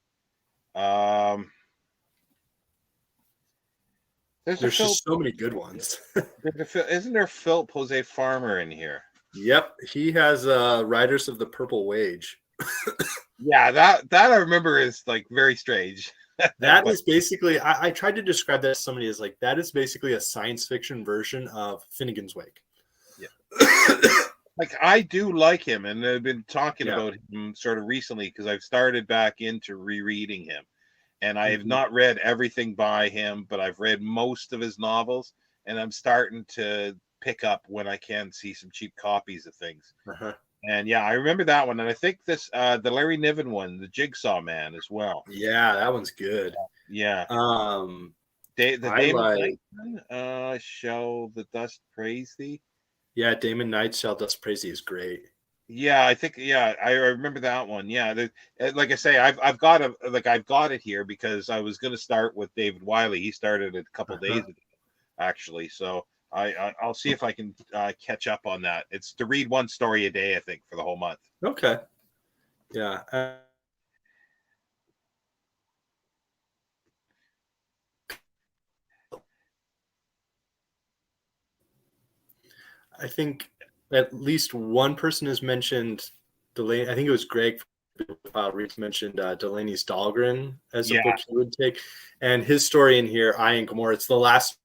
There's just so many good ones. Isn't there Philip Jose Farmer in here? Yep, he has Riders of the Purple Wage. Yeah, that I remember is very strange. That is basically, I tried to describe that to somebody as that is basically a science fiction version of Finnegan's Wake. Yeah. I do like him, and I've been talking about him sort of recently because I've started back into rereading him. And I have not read everything by him, but I've read most of his novels, and I'm starting to pick up when I can see some cheap copies of things. And I remember that one, and I think this the Larry Niven one, the Jigsaw Man, as well. Yeah, that one's good. Yeah. Damon Knight, shall the dust praise thee? Yeah, Damon Knight, shall dust praise thee is great. Yeah, I think I remember that one. Yeah, like I say, I've got it here because I was going to start with David Wiley. He started it a couple days ago, actually. So I'll see if I can catch up on that. It's to read one story a day, I think, for the whole month. Okay. Yeah. I think at least one person has mentioned Delaney. I think it was Greg Reeds mentioned Delaney's Dahlgren as a book he would take, and his story in here, I and Gomorrah. It's the last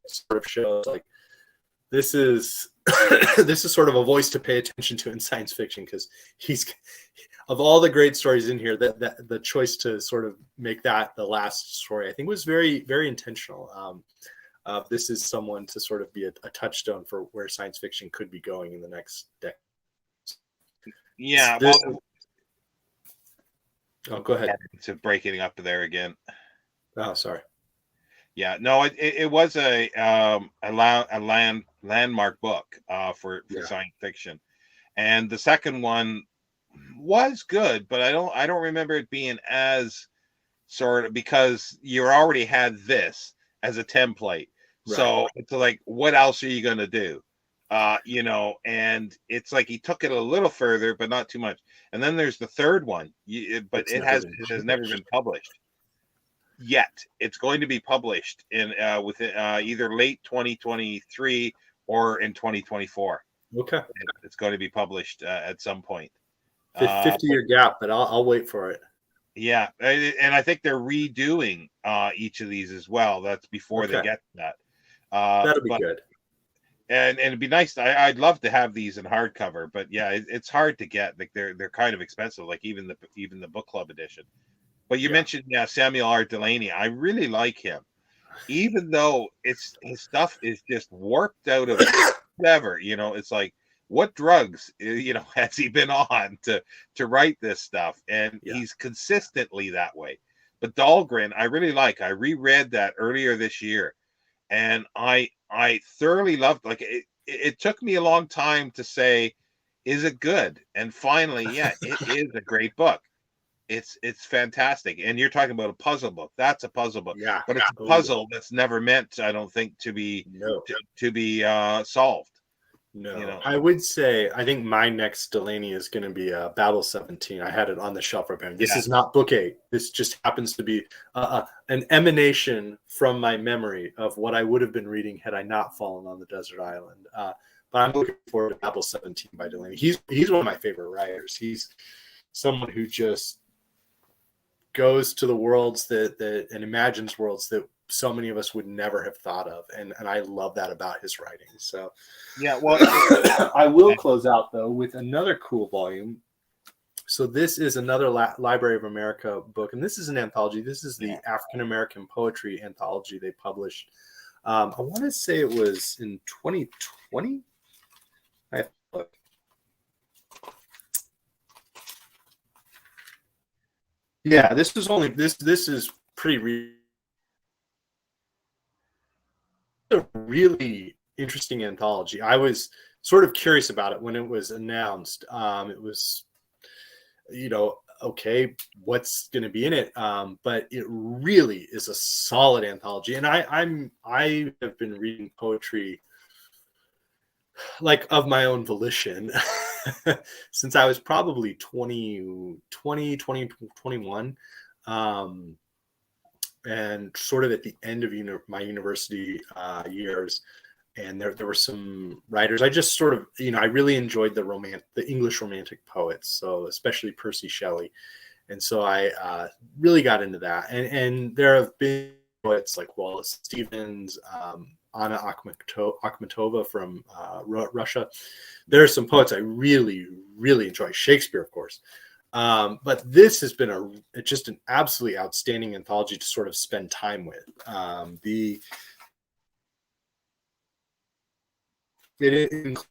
sort of shows this is this is sort of a voice to pay attention to in science fiction because he's of all the great stories in here that the choice to sort of make that the last story I think was very, very intentional. This is someone to sort of be a touchstone for where science fiction could be going in the next decade. Yeah. Go ahead. To breaking up there again. Oh, sorry. Yeah, no, it was a landmark book for Yeah. science fiction, and the second one was good, but I don't remember it being as sort of, because you already had this as a template. Right. So it's like, what else are you going to do? And it's like he took it a little further, but not too much. And then there's the third one, but It's never been it has never been published. published yet. It's going to be published in within either late 2023 or in 2024. Okay. It's going to be published at some point. 50-year gap, but I'll wait for it. Yeah, and I think they're redoing each of these as well. That's before they Okay. get to that. That'll be But good. and it'd be nice. I'd love to have these in hardcover, but yeah, it's hard to get. Like they're kind of expensive. Like even the book club edition. But you Yeah. mentioned Samuel R. Delaney. I really like him, even though his stuff is just warped out of whatever. It's like, what drugs has he been on to write this stuff, and Yeah. he's consistently that way. But Dahlgren I really like. I reread that earlier this year, and I thoroughly loved. Like it took me a long time to say, is it good? And finally, yeah, it is a great book. It's fantastic. And you're talking about a puzzle book. That's a puzzle book, Yeah. but it's a puzzle that's never meant, I don't think, to be No. to be solved. No, I would say I think my next Delaney is going to be Babel 17. I had it on the shelf right now. This is not book 8. This just happens to be an emanation from my memory of what I would have been reading had I not fallen on the desert island. But I'm looking forward to Babel 17 by Delaney. He's one of my favorite writers. He's someone who just goes to the worlds and imagines worlds that so many of us would never have thought of, and I love that about his writing. So yeah, well, I will close out though with another cool volume. So this is another Library of America book, and this is an anthology. This is the African American poetry anthology they published. I want to say it was in 2020. Yeah, this is only this is pretty a really interesting anthology. I was sort of curious about it when it was announced. It was, okay, what's going to be in it? But it really is a solid anthology. And I have been reading poetry like of my own volition since I was probably 21. And sort of at the end of my university years, and there were some writers I just sort of, I really enjoyed the English romantic poets, so especially Percy Shelley, and so I really got into that. And there have been poets like Wallace Stevens, Anna Akhmatova from Russia. There are some poets I really, really enjoy. Shakespeare, of course. But this has been just an absolutely outstanding anthology to sort of spend time with. It includes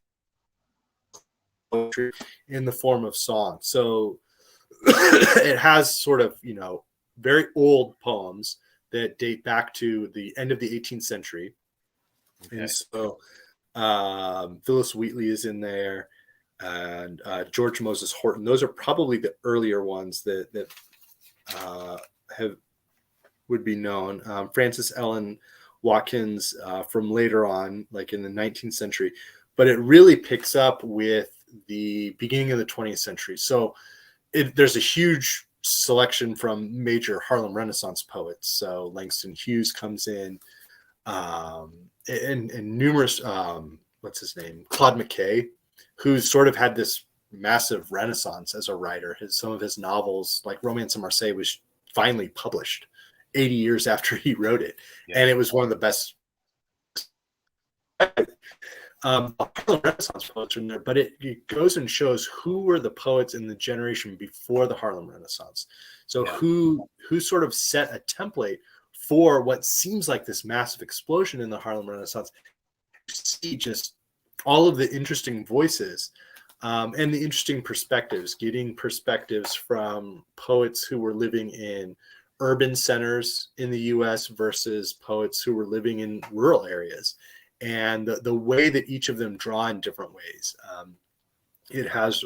poetry in the form of song. So it has sort of, very old poems that date back to the end of the 18th century. Okay. And so Phyllis Wheatley is in there, and George Moses Horton. Those are probably the earlier ones that would be known. Frances Ellen Watkins from later on, like in the 19th century. But it really picks up with the beginning of the 20th century. So there's a huge selection from major Harlem Renaissance poets. So Langston Hughes comes in, and numerous, what's his name? Claude McKay, who's sort of had this massive renaissance as a writer. Some of his novels, like Romance of Marseille, was finally published 80 years after he wrote it. Yeah. And it was one of the best Renaissance poets in there, but it goes and shows who were the poets in the generation before the Harlem Renaissance. So who sort of set a template for what seems like this massive explosion in the Harlem Renaissance. You see just all of the interesting voices and the interesting perspectives, getting perspectives from poets who were living in urban centers in the US versus poets who were living in rural areas, and the way that each of them draw in different ways. It has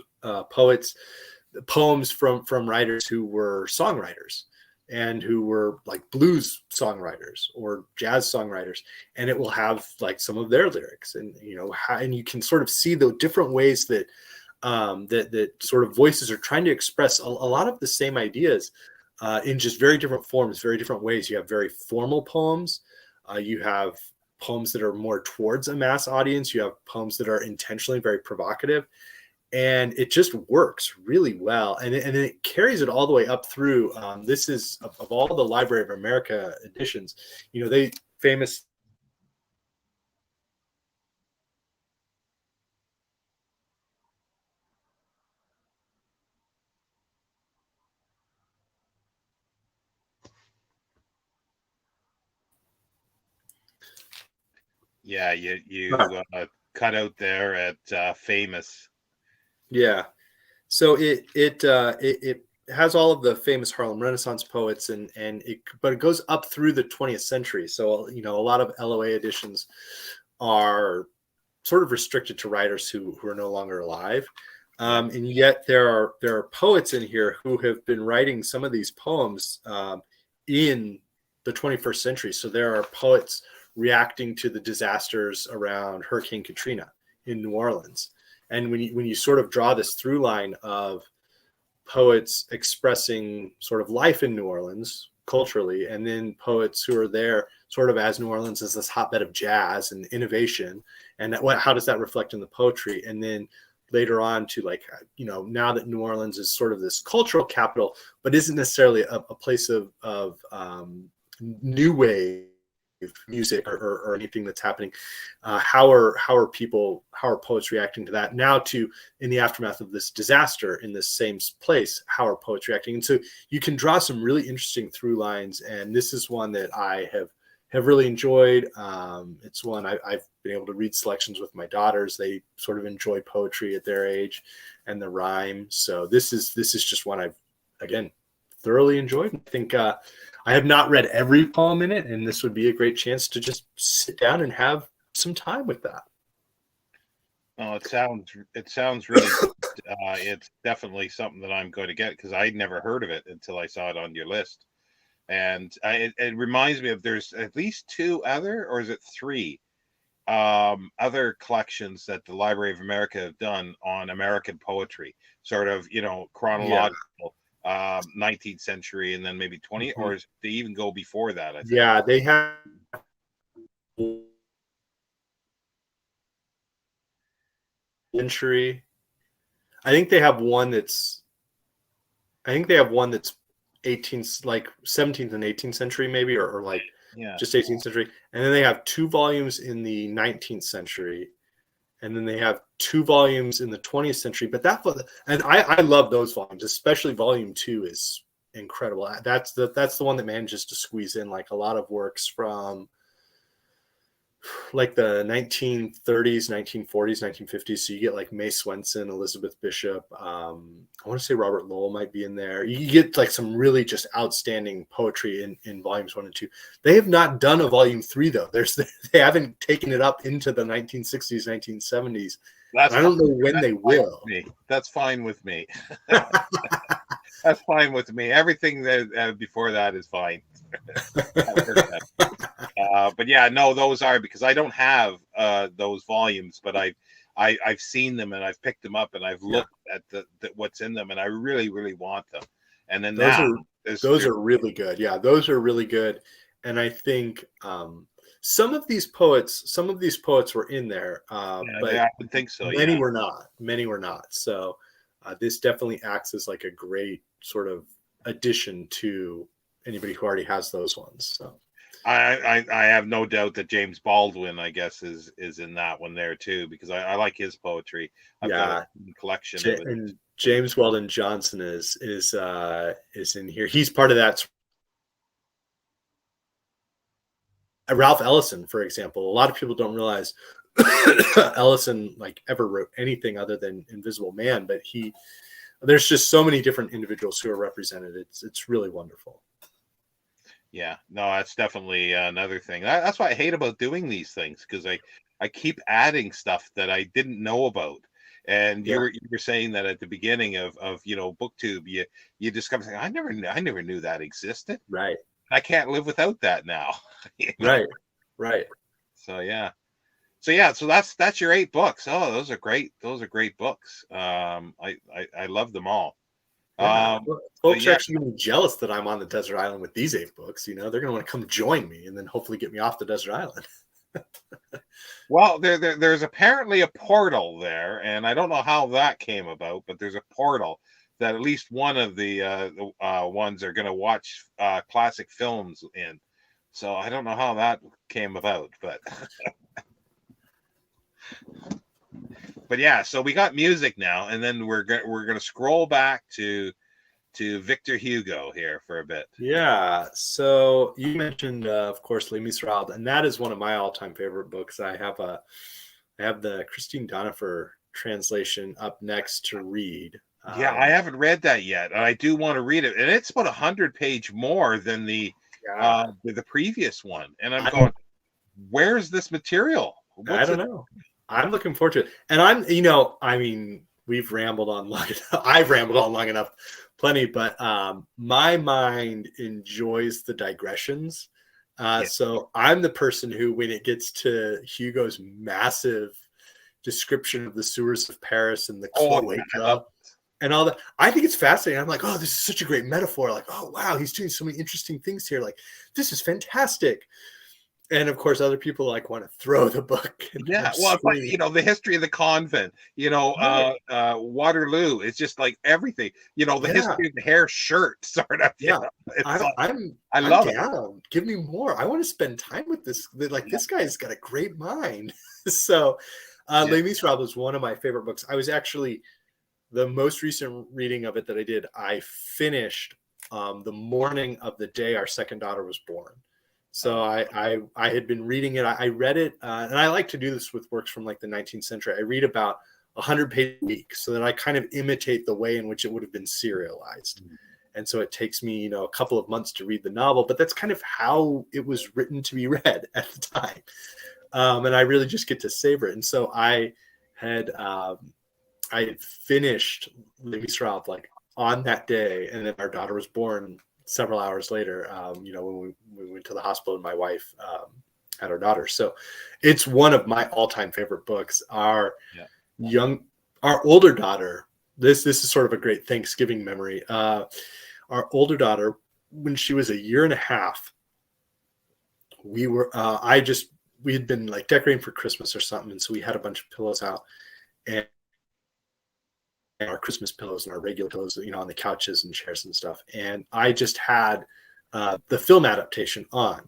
poems from writers who were songwriters and who were like blues songwriters or jazz songwriters, and it will have like some of their lyrics, and and you can sort of see the different ways that that sort of voices are trying to express a lot of the same ideas in just very different forms, very different ways. You have very formal poems, you have poems that are more towards a mass audience, you have poems that are intentionally very provocative, and it just works really well, and it carries it all the way up through. This is of all the Library of America editions, they famous. Yeah, you cut out there at famous. Yeah, so it has all of the famous Harlem Renaissance poets, but it goes up through the 20th century. So a lot of LOA editions are sort of restricted to writers who are no longer alive, and yet there are poets in here who have been writing some of these poems in the 21st century. So there are poets reacting to the disasters around Hurricane Katrina in New Orleans. And when you sort of draw this through line of poets expressing sort of life in New Orleans culturally, and then poets who are there sort of as New Orleans is this hotbed of jazz and innovation, and how does that reflect in the poetry? And then later on to now that New Orleans is sort of this cultural capital, but isn't necessarily a place of new wave music or anything that's happening. How are poets reacting to that now? To in the aftermath of this disaster in this same place, how are poets reacting? And so you can draw some really interesting through lines. And this is one that I have really enjoyed. It's one I've been able to read selections with my daughters. They sort of enjoy poetry at their age and the rhyme. So this is just one I've again thoroughly enjoyed. I think I have not read every poem in it, and this would be a great chance to just sit down and have some time with that. Oh, it sounds really good. It's definitely something that I'm going to get, because I'd never heard of it until I saw it on your list. And it reminds me of, there's at least two other, or is it three, other collections that the Library of America have done on American poetry, sort of, chronological. 19th century, and then maybe 20, or they even go before that, I think. Yeah, they have century. I think they have one that's 18th, like 17th and 18th century maybe, or like just 18th century. And then they have 2 volumes in the 19th century. And then they have 2 volumes in the 20th century. But I love those volumes, especially volume 2 is incredible. That's the one that manages to squeeze in like a lot of works from like the 1930s, 1940s, 1950s. So you get like Mae Swenson, Elizabeth Bishop. I want to say Robert Lowell might be in there. You get like some really just outstanding poetry in volumes 1 and 2. They have not done a volume 3 though. They haven't taken it up into the 1960s, 1970s. I don't know when they will. That's fine with me. That's fine with me. Everything that before that is fine. But yeah, no, those are, because I don't have those volumes, but I've seen them and I've picked them up and I've looked at the what's in them, and I really, really want them. And then those are really good. Yeah, those are really good. And I think some of these poets were in there, but I would think so. Many were not. Many were not. So this definitely acts as like a great sort of addition to anybody who already has those ones. So I have no doubt that James Baldwin, I guess, is in that one there too, because I like his poetry. I've got a collection of it. And James Weldon Johnson is in here. He's part of that. Ralph Ellison, for example, a lot of people don't realize Ellison like ever wrote anything other than Invisible Man, but there's just so many different individuals who are represented. It's really wonderful. Yeah, no, that's definitely another thing. That's what I hate about doing these things, because I keep adding stuff that I didn't know about. And Yeah. you were saying that at the beginning of BookTube, you discover something, I never knew that existed. Right. I can't live without that now. you know. Right. Right. So yeah. So that's your 8 books. Oh, those are great. Those are great books. I love them all. Yeah. Um, Well, so folks are yeah, actually going to be jealous that I'm on the desert island with these 8 books. You know, they're going to want to come join me and then hopefully get me off the desert island. well, there's apparently a portal there, and I don't know how that came about, but there's a portal that at least one of the ones are going to watch classic films in. So I don't know how that came about, but yeah. So we got music now, and then we're gonna scroll back to Victor Hugo here for a bit. Yeah. So you mentioned, of course, Les Miserables, and that is one of my all-time favorite books. I have the Christine Donifer translation up next to read. Yeah, I haven't read that yet, and I do want to read it. And it's about 100 page more than Yeah. the previous one. And I'm going, where's this material? I don't know. I'm looking forward to it. And I mean, we've rambled on long enough. I've rambled on long enough, plenty, but my mind enjoys the digressions. So I'm the person who, when it gets to Hugo's massive description of the sewers of Paris and the cloaca and all that, I think it's fascinating. I'm like, oh, this is such a great metaphor. Like, oh, wow, he's doing so many interesting things here. Like, this is fantastic. And of course, other people like want to throw the book. Yeah, well, it's like, the history of the convent, Waterloo. It's just like everything, the history of the hair shirt, sort of. Yeah, I love it. Give me more. I want to spend time with this. Like, this guy's got a great mind. So, Les Miserables is one of my favorite books. I was actually, the most recent reading of it that I did, I finished the morning of the day our second daughter was born. So I had been reading it. I read it, and I like to do this with works from like the 19th century. I read about 100 pages a week, so that I kind of imitate the way in which it would have been serialized. And so it takes me, a couple of months to read the novel, but that's kind of how it was written to be read at the time. And I really just get to savor it. And so I had finished Les Miserables like on that day, and then our daughter was born several hours later, when we went to the hospital and my wife had our daughter. So it's one of my all-time favorite books. Our older daughter, this is sort of a great Thanksgiving memory. Our older daughter, when she was a year and a half, we had been like decorating for Christmas or something. And so we had a bunch of pillows out, and our Christmas pillows and our regular pillows, on the couches and chairs and stuff. And I just had the film adaptation on.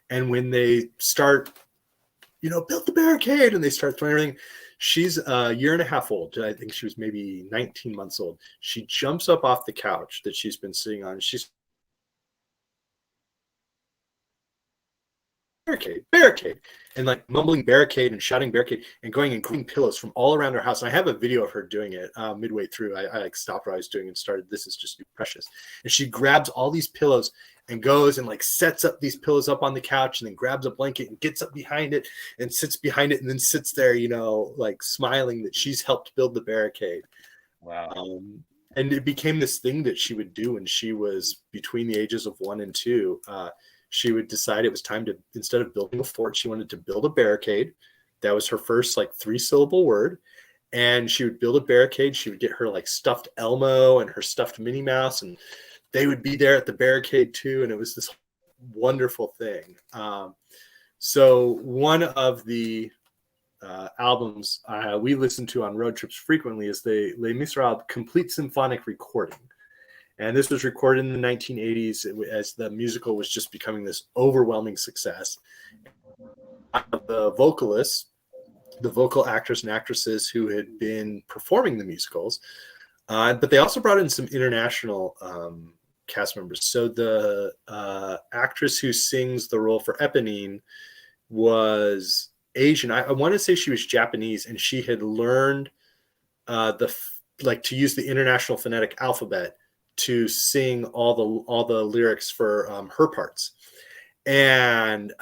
And when they start, build the barricade, and they start throwing everything, she's a year and a half old. I think she was maybe 19 months old. She jumps up off the couch that she's been sitting on. She's barricade, and like mumbling barricade and shouting barricade and going and grabbing pillows from all around her house. And I have a video of her doing it midway through. I like stopped what I was doing and started, this is just precious. And she grabs all these pillows and goes and like sets up these pillows up on the couch, and then grabs a blanket and gets up behind it and sits behind it, and then sits there, like smiling that she's helped build the barricade. Wow. And it became this thing that she would do when she was between the ages of 1 and 2. She would decide it was time to, instead of building a fort, she wanted to build a barricade. That was her first like 3-syllable word. And she would build a barricade. She would get her like stuffed Elmo and her stuffed Minnie Mouse, and they would be there at the barricade too. And it was this wonderful thing. So one of the albums we listen to on road trips frequently is the Les Miserables Complete Symphonic Recording. And this was recorded in the 1980s as the musical was just becoming this overwhelming success. The vocalists, the vocal actors and actresses who had been performing the musicals, but they also brought in some international cast members. So the actress who sings the role for Eponine was Asian. I want to say she was Japanese, and she had learned to use the International Phonetic Alphabet to sing all the lyrics for her parts. And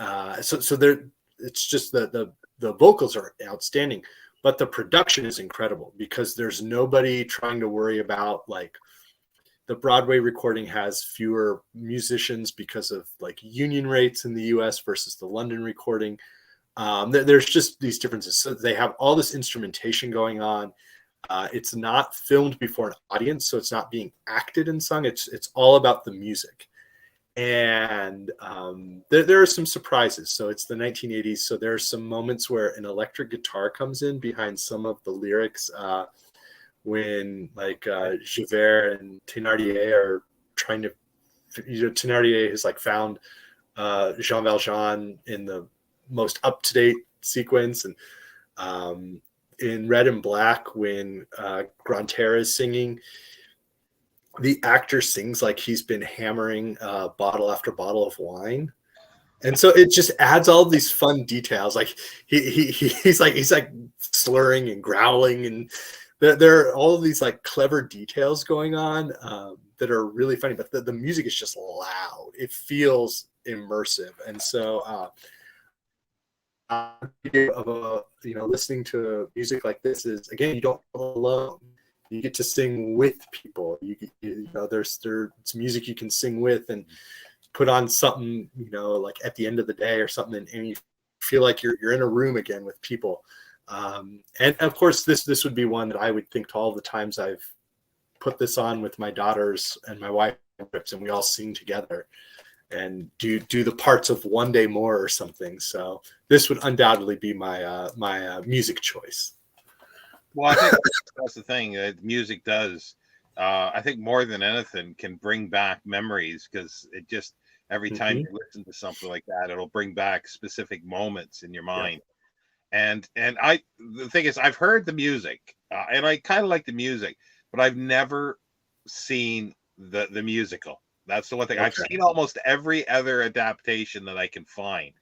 so there, it's just the vocals are outstanding, but the production is incredible because there's nobody trying to worry about, like, the Broadway recording has fewer musicians because of like union rates in the US versus the London recording. There's just these differences. So they have all this instrumentation going on. It's not filmed before an audience, so it's not being acted and sung. It's all about the music. And there are some surprises. So it's the 1980s. So there are some moments where an electric guitar comes in behind some of the lyrics when like Javert and Thénardier are trying to, Thénardier has like found Jean Valjean in the most up-to-date sequence. And in Red and Black, when Raconteur is singing, the actor sings like he's been hammering bottle after bottle of wine, and so it just adds all these fun details. Like he's like slurring and growling, and there are all of these like clever details going on that are really funny. But the music is just loud; it feels immersive, and so listening to music like this is, again, you don't feel alone. You get to sing with people. There's music you can sing with and put on something, like at the end of the day or something, and you feel like you're in a room again with people. And of course, this would be one that I would think to all the times I've put this on with my daughters and my wife, and we all sing together and do the parts of One Day More or something. So this would undoubtedly be my music choice. Well, I think that's the thing that music does. I think more than anything can bring back memories, because it just, every time you listen to something like that, it'll bring back specific moments in your mind. Yeah. And the thing is, I've heard the music and I kind of like the music, but I've never seen the musical. That's the one thing. Okay. I've seen almost every other adaptation that I can find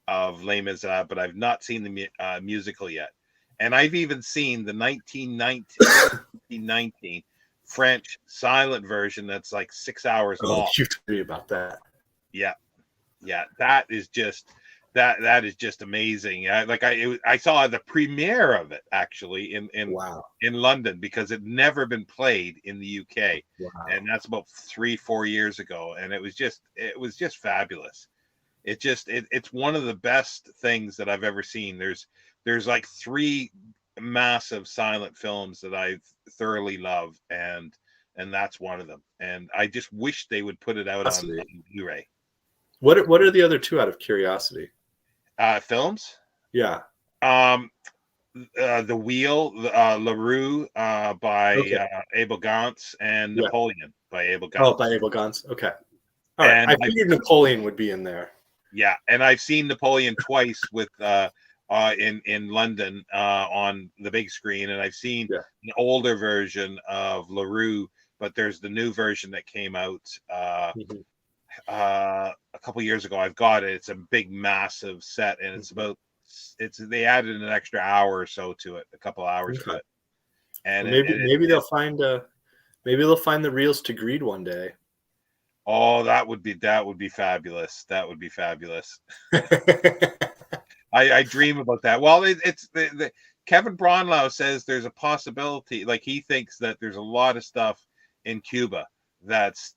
of Les Miserables, but I've not seen the musical yet. And I've even seen the 1919 French silent version that's like 6 hours long. You agree about that? Yeah, that is just amazing. I saw the premiere of it actually in London, because it never been played in the UK, and that's about 3-4 years ago, and it was just fabulous. It's one of the best things that I've ever seen. There's like 3 massive silent films that I thoroughly love, and that's one of them. And I just wish they would put it out on Blu-ray. What are the other 2, out of curiosity? Films? Yeah. The Wheel, LaRue by Abel Gance, and Napoleon by Abel Gance. Oh, by Abel Gance. Okay. All right. I figured Napoleon would be in there. Yeah, and I've seen Napoleon twice with in London on the big screen, and I've seen an older version of LaRue, but there's the new version that came out a couple years ago. I've got it. It's a big, massive set, and they added an extra hour or so to it, a couple hours to it. And maybe they'll find the reels to Greed one day. Oh, that would be fabulous. That would be fabulous. I dream about that. Well, it's Kevin Bronlau says there's a possibility, like he thinks that there's a lot of stuff in Cuba that's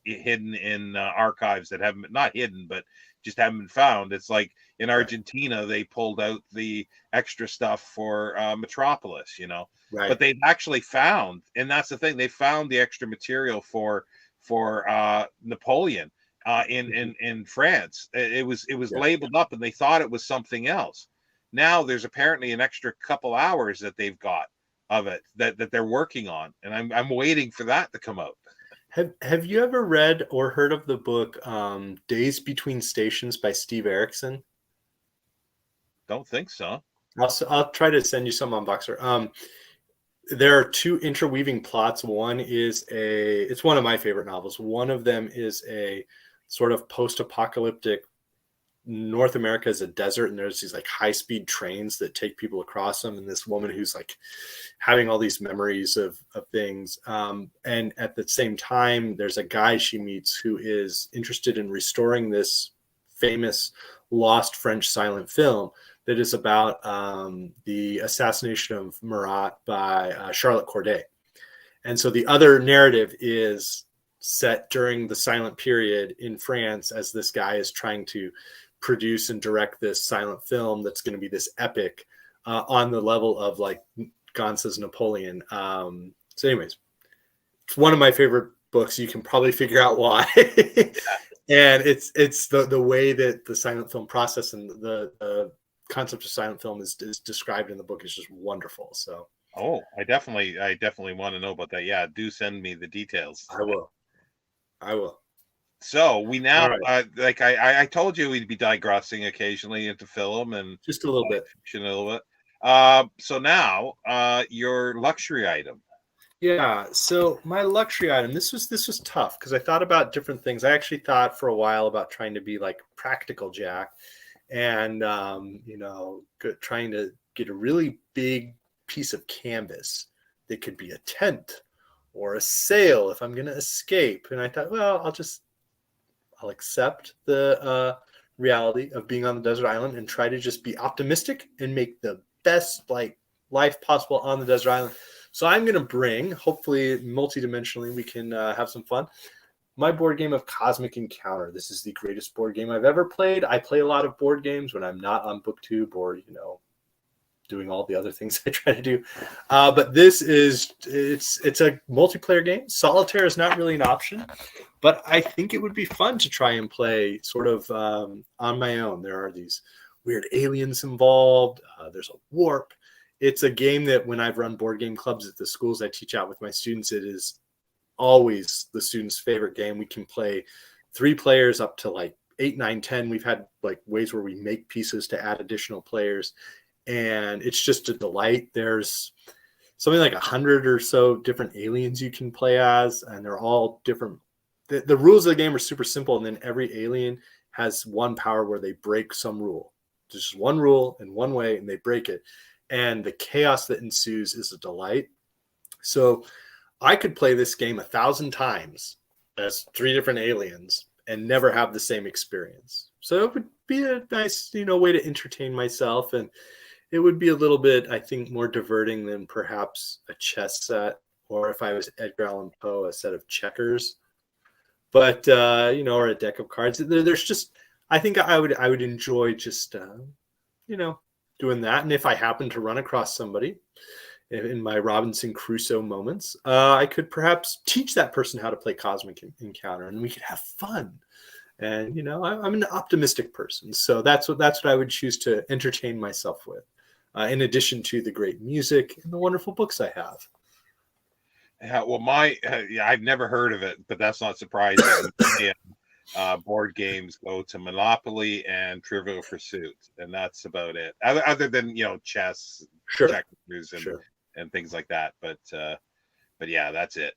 hidden in archives that haven't, not hidden, but just haven't been found. It's like in Argentina, they pulled out the extra stuff for Metropolis, but they've actually found, and that's the thing, they found the extra material for Napoleon in France. It was labeled up, and they thought it was something else. Now there's apparently an extra couple hours that they've got of it that they're working on, and I'm waiting for that to come out. Have you ever read or heard of the book Days Between Stations by Steve Erickson? Don't think so. I'll try to send you some on Boxer. There are 2 interweaving plots. One is it's one of my favorite novels. One of them is a sort of post-apocalyptic North America is a desert, and there's these like high-speed trains that take people across them, and this woman who's like having all these memories of things, and at the same time there's a guy she meets who is interested in restoring this famous lost French silent film that is about the assassination of Marat by Charlotte Corday. And so the other narrative is set during the silent period in France as this guy is trying to produce and direct this silent film that's going to be this epic on the level of like Gance's Napoleon. So anyways, it's one of my favorite books. You can probably figure out why. And it's the way that the silent film process and the concept of silent film is described in the book is just wonderful. So I definitely want to know about that. Yeah, do send me the details. I will. So we now, right. like I told you, we'd be digressing occasionally into film and just a little bit. A little bit. So now, your luxury item. Yeah. So my luxury item. This was tough because I thought about different things. I actually thought for a while about trying to be like practical Jack, and trying to get a really big piece of canvas that could be a tent or a sail if I'm going to escape. And I thought, well, I'll accept the reality of being on the desert island and try to just be optimistic and make the best like life possible on the desert island. So I'm going to bring, hopefully multidimensionally, we can have some fun, my board game of Cosmic Encounter. This is the greatest board game I've ever played. I play a lot of board games when I'm not on BookTube or, doing all the other things I try to do. But this it's a multiplayer game. Solitaire is not really an option, but I think it would be fun to try and play sort of on my own. There are these weird aliens involved. There's a warp. It's a game that when I've run board game clubs at the schools I teach out with my students, it is always the students' favorite game. We can play 3 players up to like 8, 9, 10. We've had like ways where we make pieces to add additional players. And it's just a delight. There's something like 100 or so different aliens you can play as, and they're all different. The rules of the game are super simple, and then every alien has one power where they break some rule. Just one rule in one way, and they break it. And the chaos that ensues is a delight. So I could play this game 1,000 times as 3 different aliens and never have the same experience. So it would be a nice, way to entertain myself, and it would be a little bit, I think, more diverting than perhaps a chess set, or if I was Edgar Allan Poe, a set of checkers. But or a deck of cards. There's just, I think I would enjoy just doing that. And if I happen to run across somebody in my Robinson Crusoe moments, I could perhaps teach that person how to play Cosmic Encounter, and we could have fun. And I'm an optimistic person, so that's what I would choose to entertain myself with, in addition to the great music and the wonderful books I have. Yeah, well, I've never heard of it, but that's not surprising. Board games go to Monopoly and Trivial Pursuit, and that's about it. Other than chess, checkers, and things like that. But yeah, that's it.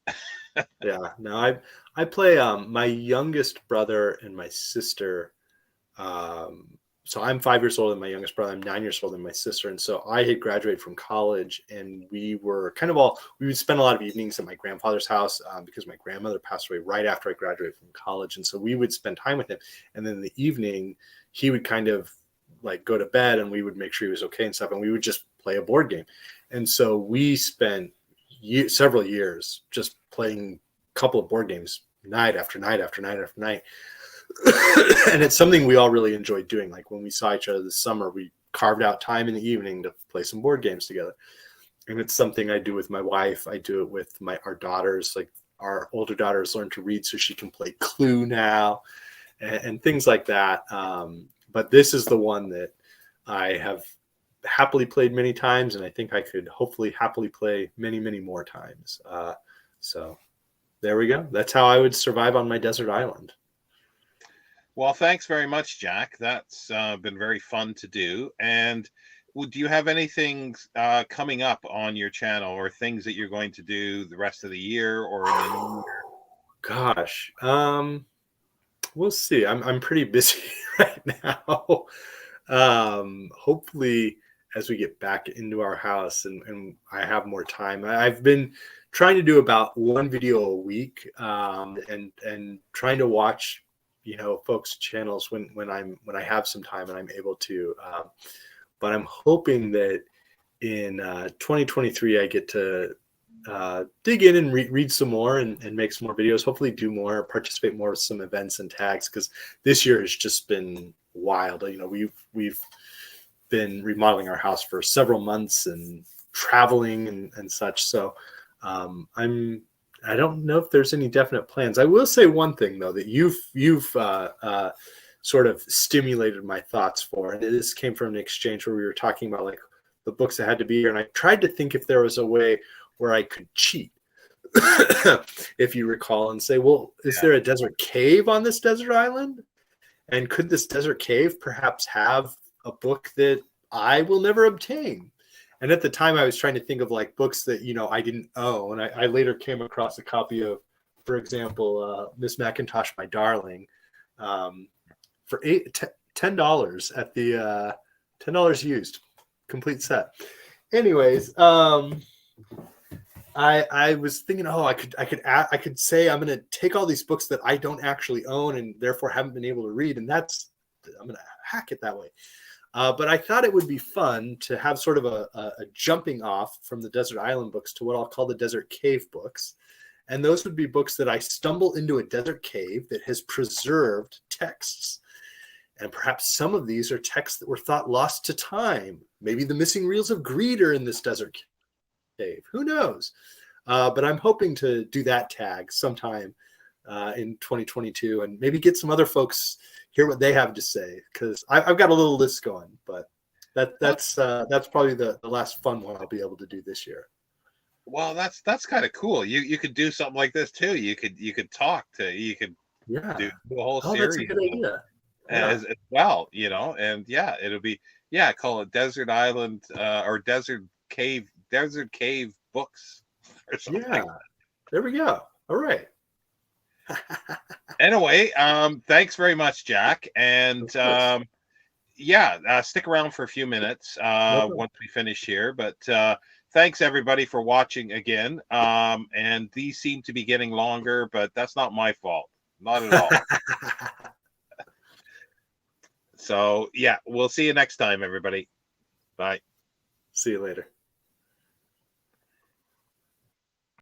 Yeah, no, I play my youngest brother and my sister. So I'm 5 years older than my youngest brother. I'm 9 years older than my sister. And so I had graduated from college, and we were we would spend a lot of evenings at my grandfather's house because my grandmother passed away right after I graduated from college. And so we would spend time with him. And then in the evening, he would kind of like go to bed, and we would make sure he was okay and stuff. And we would just play a board game. And so we spent several years just playing a couple of board games night after night after night after night. And it's something we all really enjoyed doing. Like when we saw each other this summer, we carved out time in the evening to play some board games together. And it's something I do with my wife. I do it with our daughters. Like our older daughter has learned to read, so she can play Clue now and things like that. But this is the one that I have happily played many times, and I think I could hopefully happily play many, many more times. So there we go. That's how I would survive on my desert island. Well, thanks very much, Jack. That's been very fun to do. And do you have anything coming up on your channel, or things that you're going to do the rest of the year or in the new year? Gosh. We'll see. I'm pretty busy right now. Hopefully, as we get back into our house and I have more time, I've been trying to do about one video a week, and trying to watch, folks' channels when I have some time and I'm able to. But I'm hoping that in 2023 I get to dig in and read some more and make some more videos, hopefully do more, participate more with some events and tags, because this year has just been wild. We've been remodeling our house for several months and traveling and such. So I don't know if there's any definite plans. I will say one thing though, that you've sort of stimulated my thoughts for, and this came from an exchange where we were talking about like the books that had to be here, and I tried to think if there was a way where I could cheat, if you recall, and say, well, is there a desert cave on this desert island? And could this desert cave perhaps have a book that I will never obtain? And at the time I was trying to think of like books that, I didn't own. I later came across a copy of, for example, Miss Macintosh, My Darling, for $10 at the $10 used, complete set. Anyways, I was thinking, I could say I'm going to take all these books that I don't actually own and therefore haven't been able to read, and I'm going to hack it that way. But I thought it would be fun to have sort of a jumping off from the Desert Island books to what I'll call the Desert Cave books. And those would be books that I stumble into a desert cave that has preserved texts. And perhaps some of these are texts that were thought lost to time. Maybe the missing reels of greed are in this desert cave. Who knows? But I'm hoping to do that tag sometime in 2022 and maybe get some other folks hear what they have to say, because I've got a little list going, but that's probably the last fun one I'll be able to do this year. Well, that's kind of cool. You could do something like this too. You could do a whole series. That's a good idea. As well, and it'll be call it Desert Island or Desert Cave books or something. Yeah, there we go. All right. Anyway, thanks very much, Jack, and stick around for a few minutes once we finish here. But thanks everybody for watching again. And these seem to be getting longer, but that's not my fault, not at all. So we'll see you next time, everybody. Bye. See you later.